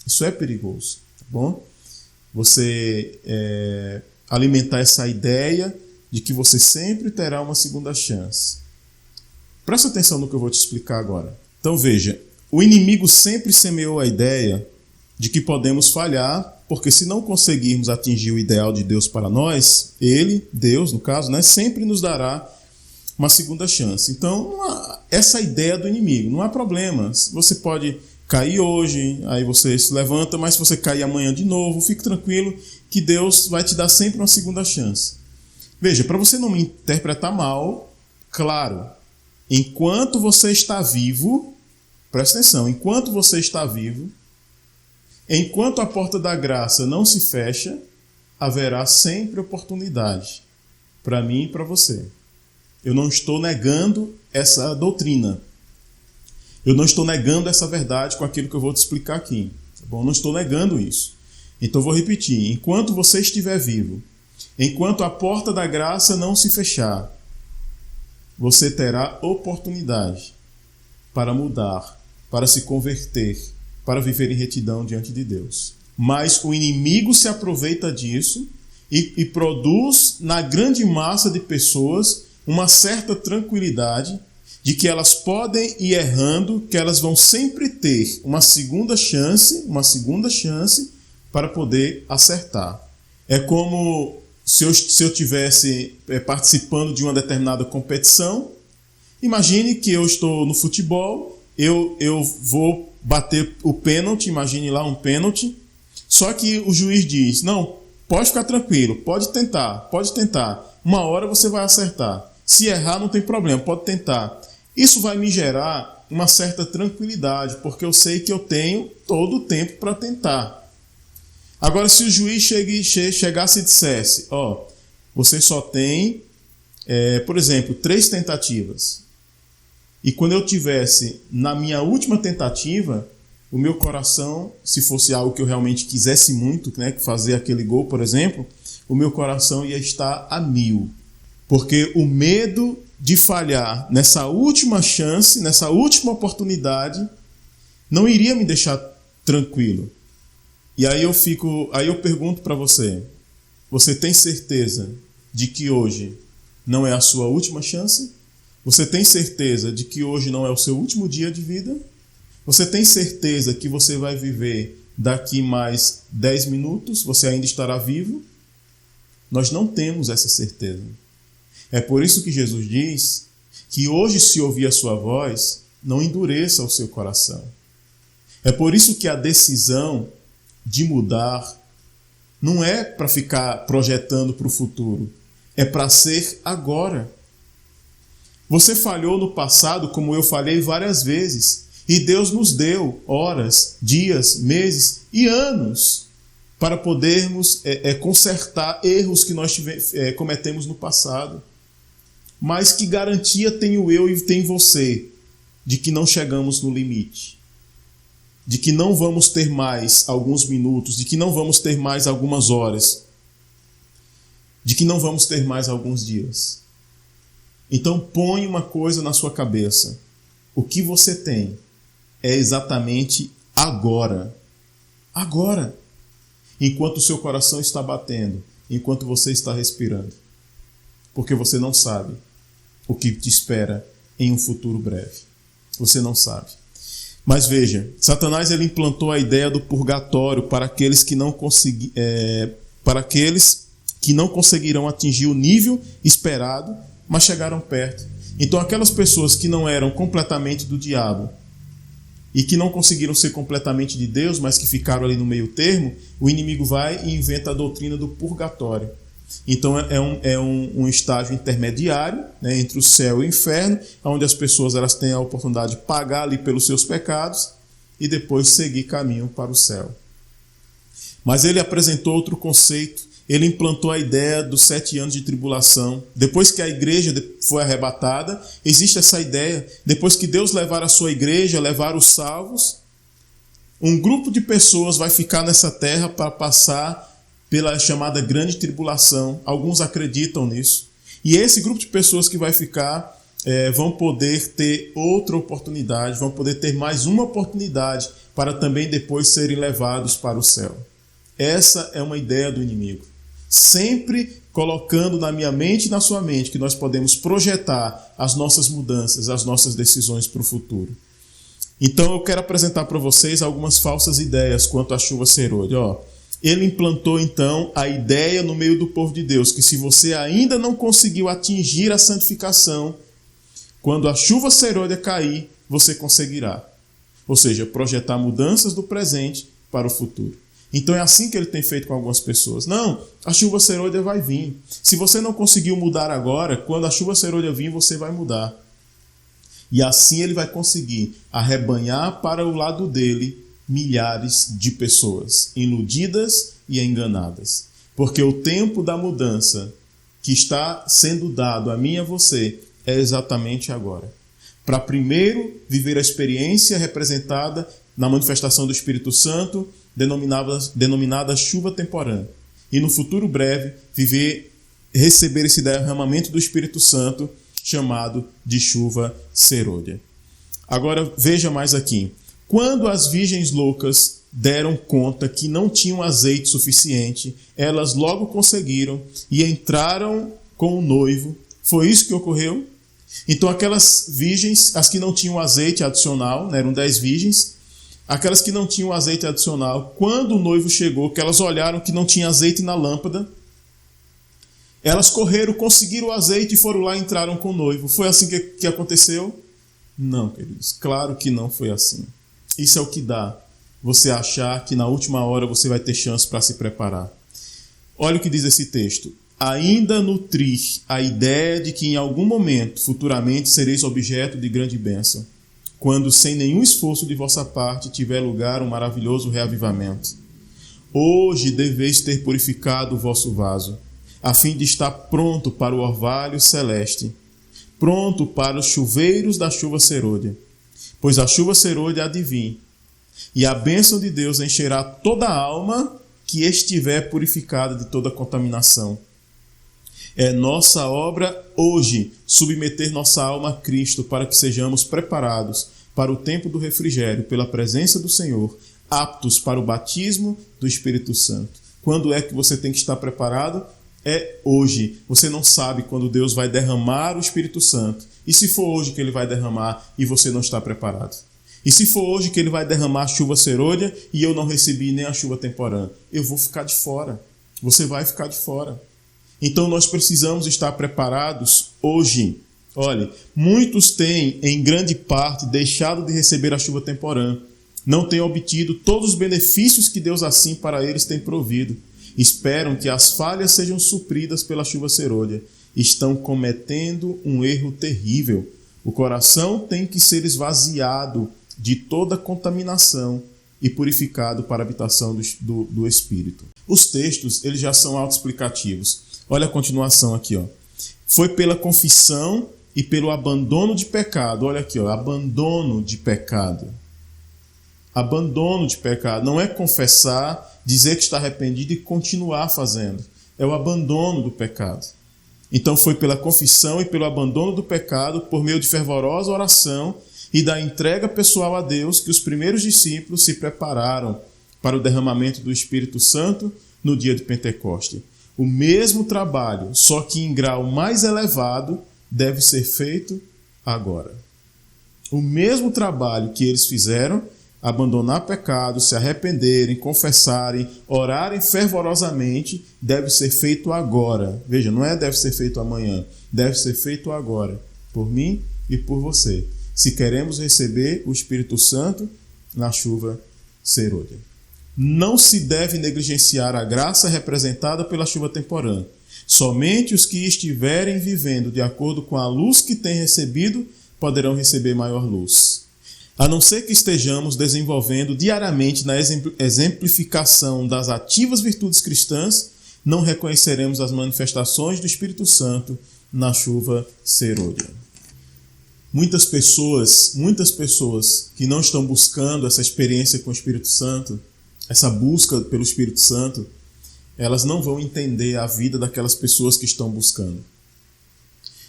Speaker 1: Isso é perigoso, tá bom? Você alimentar essa ideia de que você sempre terá uma segunda chance. Presta atenção no que eu vou te explicar agora. Então veja, o inimigo sempre semeou a ideia de que podemos falhar, porque se não conseguirmos atingir o ideal de Deus para nós, Ele, Deus no caso, né, sempre nos dará uma segunda chance. Então, essa é a ideia do inimigo, não há problema. Você pode cair hoje, aí você se levanta, mas se você cair amanhã de novo, fique tranquilo que Deus vai te dar sempre uma segunda chance. Veja, para você não me interpretar mal, claro, enquanto você está vivo, presta atenção, enquanto você está vivo, enquanto a porta da graça não se fecha, haverá sempre oportunidade para mim e para você. Eu não estou negando essa doutrina. Eu não estou negando essa verdade com aquilo que eu vou te explicar aqui. Tá bom? Eu não estou negando isso. Então eu vou repetir. Enquanto você estiver vivo, enquanto a porta da graça não se fechar, você terá oportunidade para mudar, para se converter, para viver em retidão diante de Deus. Mas o inimigo se aproveita disso e produz na grande massa de pessoas uma certa tranquilidade de que elas podem ir errando, que elas vão sempre ter uma segunda chance para poder acertar. É como se eu estivesse participando de uma determinada competição. Imagine que eu estou no futebol, eu vou bater o pênalti, imagine lá um pênalti, só que o juiz diz, não, pode ficar tranquilo, pode tentar, uma hora você vai acertar. Se errar, não tem problema, pode tentar. Isso vai me gerar uma certa tranquilidade, porque eu sei que eu tenho todo o tempo para tentar. Agora, se o juiz chegasse e dissesse, você só tem, por exemplo, 3 tentativas. E quando eu tivesse na minha última tentativa, o meu coração, se fosse algo que eu realmente quisesse muito, né, fazer aquele gol, por exemplo, o meu coração ia estar a 1000. Porque o medo de falhar nessa última chance, nessa última oportunidade, não iria me deixar tranquilo. E aí eu pergunto para você, você tem certeza de que hoje não é a sua última chance? Você tem certeza de que hoje não é o seu último dia de vida? Você tem certeza que você vai viver daqui mais 10 minutos? Você ainda estará vivo? Nós não temos essa certeza. É por isso que Jesus diz que hoje, se ouvir a sua voz, não endureça o seu coração. É por isso que a decisão de mudar não é para ficar projetando para o futuro, é para ser agora. Você falhou no passado, como eu falhei várias vezes, e Deus nos deu horas, dias, meses e anos para podermos consertar erros que nós cometemos no passado. Mas que garantia tenho eu e tem você de que não chegamos no limite? De que não vamos ter mais alguns minutos, de que não vamos ter mais algumas horas, de que não vamos ter mais alguns dias. Então põe uma coisa na sua cabeça. O que você tem é exatamente agora. Agora. Enquanto o seu coração está batendo, enquanto você está respirando. Porque você não sabe o que te espera em um futuro breve. Você não sabe. Mas veja, Satanás ele implantou a ideia do purgatório para aqueles que não conseguirão atingir o nível esperado, mas chegaram perto. Então aquelas pessoas que não eram completamente do diabo e que não conseguiram ser completamente de Deus, mas que ficaram ali no meio termo, o inimigo vai e inventa a doutrina do purgatório. Então é um estágio intermediário, né, entre o céu e o inferno, onde as pessoas elas têm a oportunidade de pagar ali pelos seus pecados e depois seguir caminho para o céu. Mas ele apresentou outro conceito, ele implantou a ideia dos 7 anos de tribulação. Depois que a igreja foi arrebatada, existe essa ideia, depois que Deus levar a sua igreja, levar os salvos, um grupo de pessoas vai ficar nessa terra para passar pela chamada grande tribulação. Alguns acreditam nisso. E esse grupo de pessoas que vai ficar vão poder ter outra oportunidade, vão poder ter mais uma oportunidade para também depois serem levados para o céu. Essa é uma ideia do inimigo. Sempre colocando na minha mente e na sua mente que nós podemos projetar as nossas mudanças, as nossas decisões para o futuro. Então eu quero apresentar para vocês algumas falsas ideias quanto à chuva serôdia. Ele implantou então a ideia no meio do povo de Deus que se você ainda não conseguiu atingir a santificação, quando a chuva serôdia cair, você conseguirá. Ou seja, projetar mudanças do presente para o futuro. Então é assim que ele tem feito com algumas pessoas. Não, a chuva serôdia vai vir. Se você não conseguiu mudar agora, quando a chuva serôdia vir, você vai mudar. E assim ele vai conseguir arrebanhar para o lado dele milhares de pessoas, iludidas e enganadas. Porque o tempo da mudança que está sendo dado a mim e a você é exatamente agora. Para primeiro viver a experiência representada na manifestação do Espírito Santo, denominada chuva temporânea. E no futuro breve, receber esse derramamento do Espírito Santo, chamado de chuva serôdia. Agora veja mais aqui. Quando as virgens loucas deram conta que não tinham azeite suficiente, elas logo conseguiram e entraram com o noivo. Foi isso que ocorreu? Então aquelas virgens, as que não tinham azeite adicional, eram 10 virgens, aquelas que não tinham azeite adicional, quando o noivo chegou, que elas olharam que não tinha azeite na lâmpada, elas correram, conseguiram o azeite e foram lá e entraram com o noivo. Foi assim que aconteceu? Não, queridos, claro que não foi assim. Isso é o que dá você achar que na última hora você vai ter chance para se preparar. Olha o que diz esse texto. Ainda nutrir a ideia de que em algum momento, futuramente, sereis objeto de grande bênção, quando sem nenhum esforço de vossa parte tiver lugar um maravilhoso reavivamento. Hoje deveis ter purificado o vosso vaso, a fim de estar pronto para o orvalho celeste, pronto para os chuveiros da chuva serôdia. Pois a chuva serôdia há de vir, e a bênção de Deus encherá toda a alma que estiver purificada de toda contaminação. É nossa obra hoje submeter nossa alma a Cristo para que sejamos preparados para o tempo do refrigério pela presença do Senhor, aptos para o batismo do Espírito Santo. Quando é que você tem que estar preparado? É hoje. Você não sabe quando Deus vai derramar o Espírito Santo. E se for hoje que ele vai derramar e você não está preparado? E se for hoje que ele vai derramar a chuva serôdia e eu não recebi nem a chuva temporânea? Eu vou ficar de fora. Você vai ficar de fora. Então nós precisamos estar preparados hoje. Olha, muitos têm, em grande parte, deixado de receber a chuva temporânea. Não têm obtido todos os benefícios que Deus assim para eles tem provido. Esperam que as falhas sejam supridas pela chuva serôdia. Estão cometendo um erro terrível. O coração tem que ser esvaziado de toda contaminação e purificado para a habitação do Espírito. Os textos eles já são autoexplicativos. Olha a continuação aqui. Foi pela confissão e pelo abandono de pecado. Olha aqui, abandono de pecado. Abandono de pecado. Não é confessar, dizer que está arrependido e continuar fazendo. É o abandono do pecado. Então foi pela confissão e pelo abandono do pecado, por meio de fervorosa oração e da entrega pessoal a Deus, que os primeiros discípulos se prepararam para o derramamento do Espírito Santo no dia de Pentecoste. O mesmo trabalho, só que em grau mais elevado, deve ser feito agora. O mesmo trabalho que eles fizeram, abandonar pecado, se arrependerem, confessarem, orarem fervorosamente, deve ser feito agora. Veja, não é deve ser feito amanhã, deve ser feito agora, por mim e por você, se queremos receber o Espírito Santo na chuva serôdia. Não se deve negligenciar a graça representada pela chuva temporânea. Somente os que estiverem vivendo de acordo com a luz que têm recebido poderão receber maior luz. A não ser que estejamos desenvolvendo diariamente na exemplificação das ativas virtudes cristãs, não reconheceremos as manifestações do Espírito Santo na chuva serôdia. Muitas pessoas que não estão buscando essa experiência com o Espírito Santo, essa busca pelo Espírito Santo, elas não vão entender a vida daquelas pessoas que estão buscando.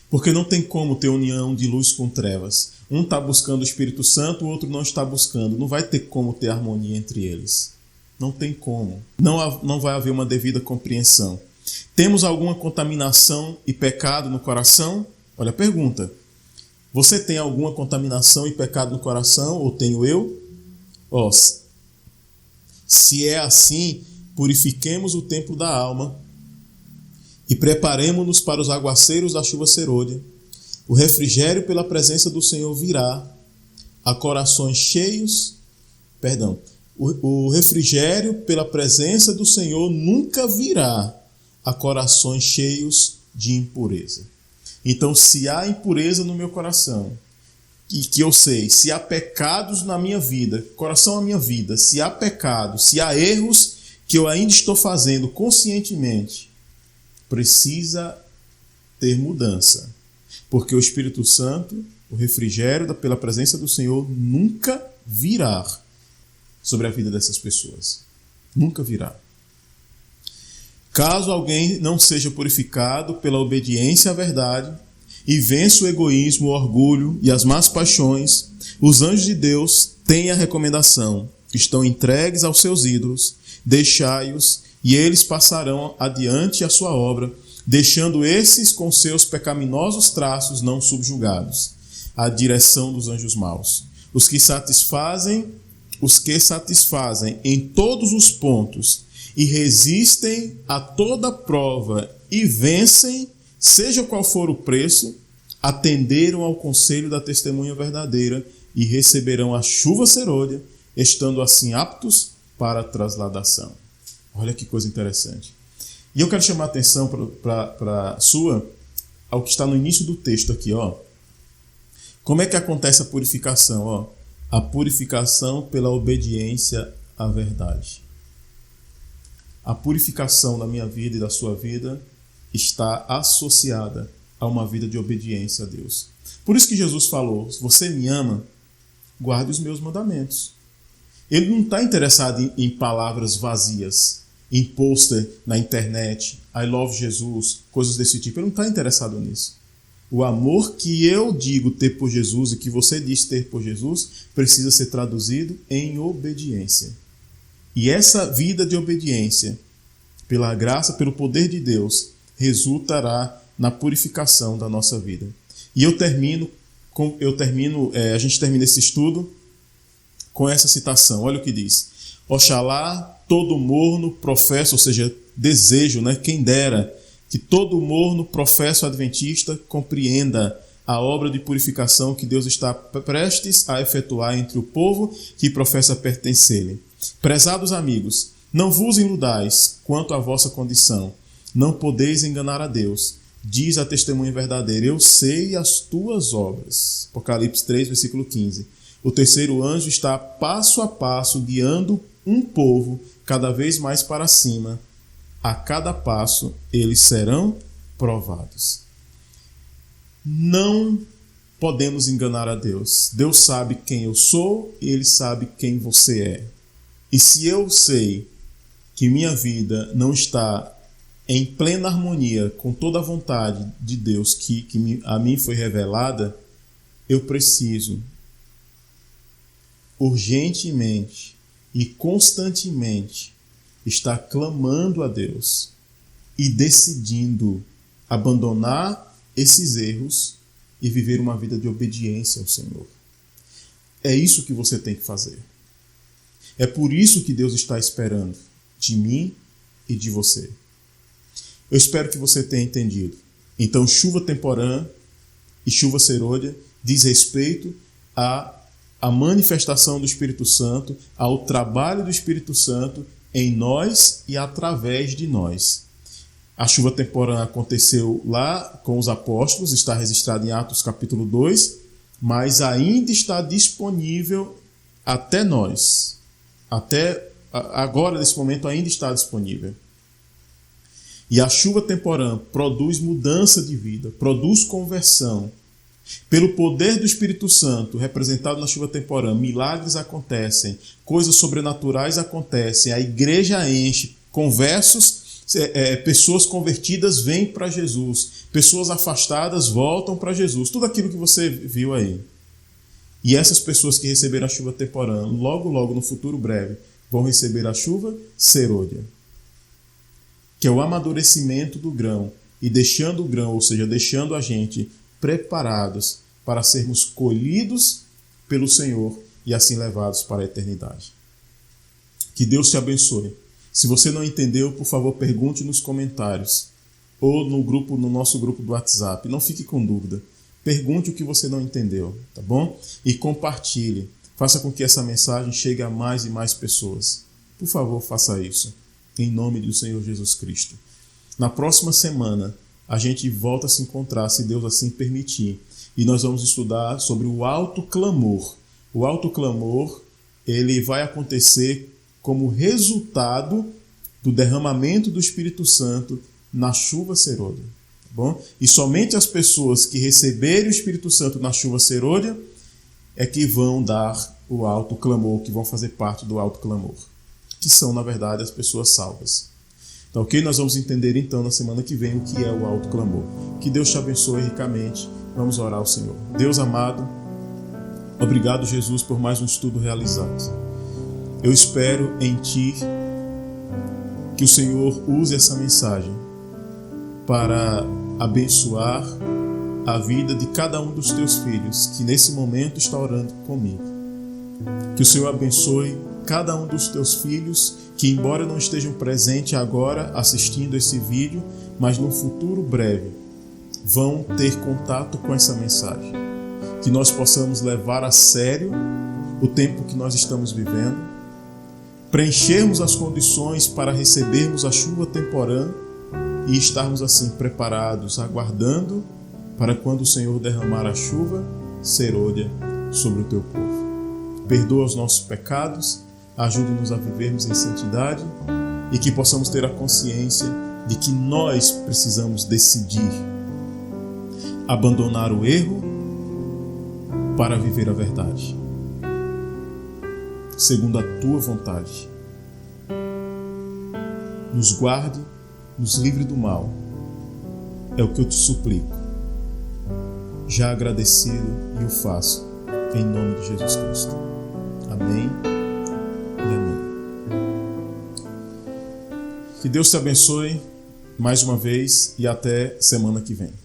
Speaker 1: Porque não tem como ter união de luz com trevas. Um está buscando o Espírito Santo, o outro não está buscando. Não vai ter como ter harmonia entre eles. Não tem como. Não vai haver uma devida compreensão. Temos alguma contaminação e pecado no coração? Olha a pergunta. Você tem alguma contaminação e pecado no coração, ou tenho eu? Se é assim, purifiquemos o templo da alma e preparemo-nos para os aguaceiros da chuva serôdia. O refrigério pela presença do Senhor virá a corações cheios. O refrigério pela presença do Senhor nunca virá a corações cheios de impureza. Então, se há impureza no meu coração, e que eu sei, se há pecados na minha vida, coração na minha vida, se há pecados, se há erros que eu ainda estou fazendo conscientemente, precisa ter mudança. Porque o Espírito Santo, o refrigério pela presença do Senhor, nunca virá sobre a vida dessas pessoas. Nunca virá. Caso alguém não seja purificado pela obediência à verdade e vença o egoísmo, o orgulho e as más paixões, os anjos de Deus têm a recomendação: estão entregues aos seus ídolos, deixai-os e eles passarão adiante a sua obra, deixando esses com seus pecaminosos traços não subjugados, à direção dos anjos maus. Os que satisfazem em todos os pontos e resistem a toda prova e vencem, seja qual for o preço, atenderam ao conselho da testemunha verdadeira e receberão a chuva serôdia, estando assim aptos para a trasladação. Olha que coisa interessante. E eu quero chamar a atenção para ao que está no início do texto aqui. Como é que acontece a purificação? A purificação pela obediência à verdade. A purificação da minha vida e da sua vida está associada a uma vida de obediência a Deus. Por isso que Jesus falou: se você me ama, guarde os meus mandamentos. Ele não está interessado em palavras vazias, em pôster na internet, I love Jesus, coisas desse tipo. Ele não está interessado nisso. O amor que eu digo ter por Jesus e que você diz ter por Jesus precisa ser traduzido em obediência. E essa vida de obediência, pela graça, pelo poder de Deus, resultará na purificação da nossa vida. E a gente termina esse estudo com essa citação. Olha o que diz: Oxalá todo morno professo, ou seja, desejo, quem dera que todo morno professo adventista compreenda a obra de purificação que Deus está prestes a efetuar entre o povo que professa pertencer-lhe. Prezados amigos, não vos iludais quanto à vossa condição. Não podeis enganar a Deus. Diz a testemunha verdadeira: eu sei as tuas obras. Apocalipse 3, versículo 15. O terceiro anjo está passo a passo guiando um povo cada vez mais para cima. A cada passo eles serão provados. Não podemos enganar a Deus. Deus sabe quem eu sou e Ele sabe quem você é. E se eu sei que minha vida não está em plena harmonia com toda a vontade de Deus que a mim foi revelada, eu preciso urgentemente e constantemente estar clamando a Deus e decidindo abandonar esses erros e viver uma vida de obediência ao Senhor. É isso que você tem que fazer. É por isso que Deus está esperando de mim e de você. Eu espero que você tenha entendido. Então, chuva temporã e chuva serôdia diz respeito à manifestação do Espírito Santo, ao trabalho do Espírito Santo em nós e através de nós. A chuva temporã aconteceu lá com os apóstolos, está registrado em Atos capítulo 2, mas ainda está disponível até nós. Até agora, nesse momento, ainda está disponível. E a chuva temporã produz mudança de vida, produz conversão. Pelo poder do Espírito Santo, representado na chuva temporã, milagres acontecem, coisas sobrenaturais acontecem, a igreja enche, pessoas convertidas vêm para Jesus, pessoas afastadas voltam para Jesus, tudo aquilo que você viu aí. E essas pessoas que receberam a chuva temporã, logo, logo, no futuro breve, vão receber a chuva serôdia, que é o amadurecimento do grão, e deixando o grão, ou seja, deixando a gente preparados para sermos colhidos pelo Senhor e assim levados para a eternidade. Que Deus te abençoe. Se você não entendeu, por favor, pergunte nos comentários ou no nosso grupo do WhatsApp. Não fique com dúvida. Pergunte o que você não entendeu, tá bom? E compartilhe. Faça com que essa mensagem chegue a mais e mais pessoas. Por favor, faça isso. Em nome do Senhor Jesus Cristo. Na próxima semana, a gente volta a se encontrar, se Deus assim permitir. E nós vamos estudar sobre o alto clamor. O alto clamor, ele vai acontecer como resultado do derramamento do Espírito Santo na chuva serôdia. Tá bom? E somente as pessoas que receberem o Espírito Santo na chuva serôdia é que vão dar o alto clamor, que vão fazer parte do alto clamor, que são, na verdade, as pessoas salvas. Então, ok? Nós vamos entender, então, na semana que vem, o que é o alto clamor. Que Deus te abençoe ricamente. Vamos orar ao Senhor. Deus amado, obrigado, Jesus, por mais um estudo realizado. Eu espero em Ti que o Senhor use essa mensagem para abençoar a vida de cada um dos Teus filhos que nesse momento está orando comigo. Que o Senhor abençoe cada um dos Teus filhos que, embora não estejam presentes agora assistindo esse vídeo, mas no futuro breve vão ter contato com essa mensagem. Que nós possamos levar a sério o tempo que nós estamos vivendo, preenchermos as condições para recebermos a chuva temporã e estarmos assim preparados, aguardando para quando o Senhor derramar a chuva serôdia sobre o Teu povo. Perdoa os nossos pecados, ajude-nos a vivermos em santidade e que possamos ter a consciência de que nós precisamos decidir abandonar o erro para viver a verdade, segundo a Tua vontade. Nos guarde, nos livre do mal. É o que eu te suplico. Já agradecido e o faço em nome de Jesus Cristo. Amém e amém. Que Deus te abençoe mais uma vez e até semana que vem.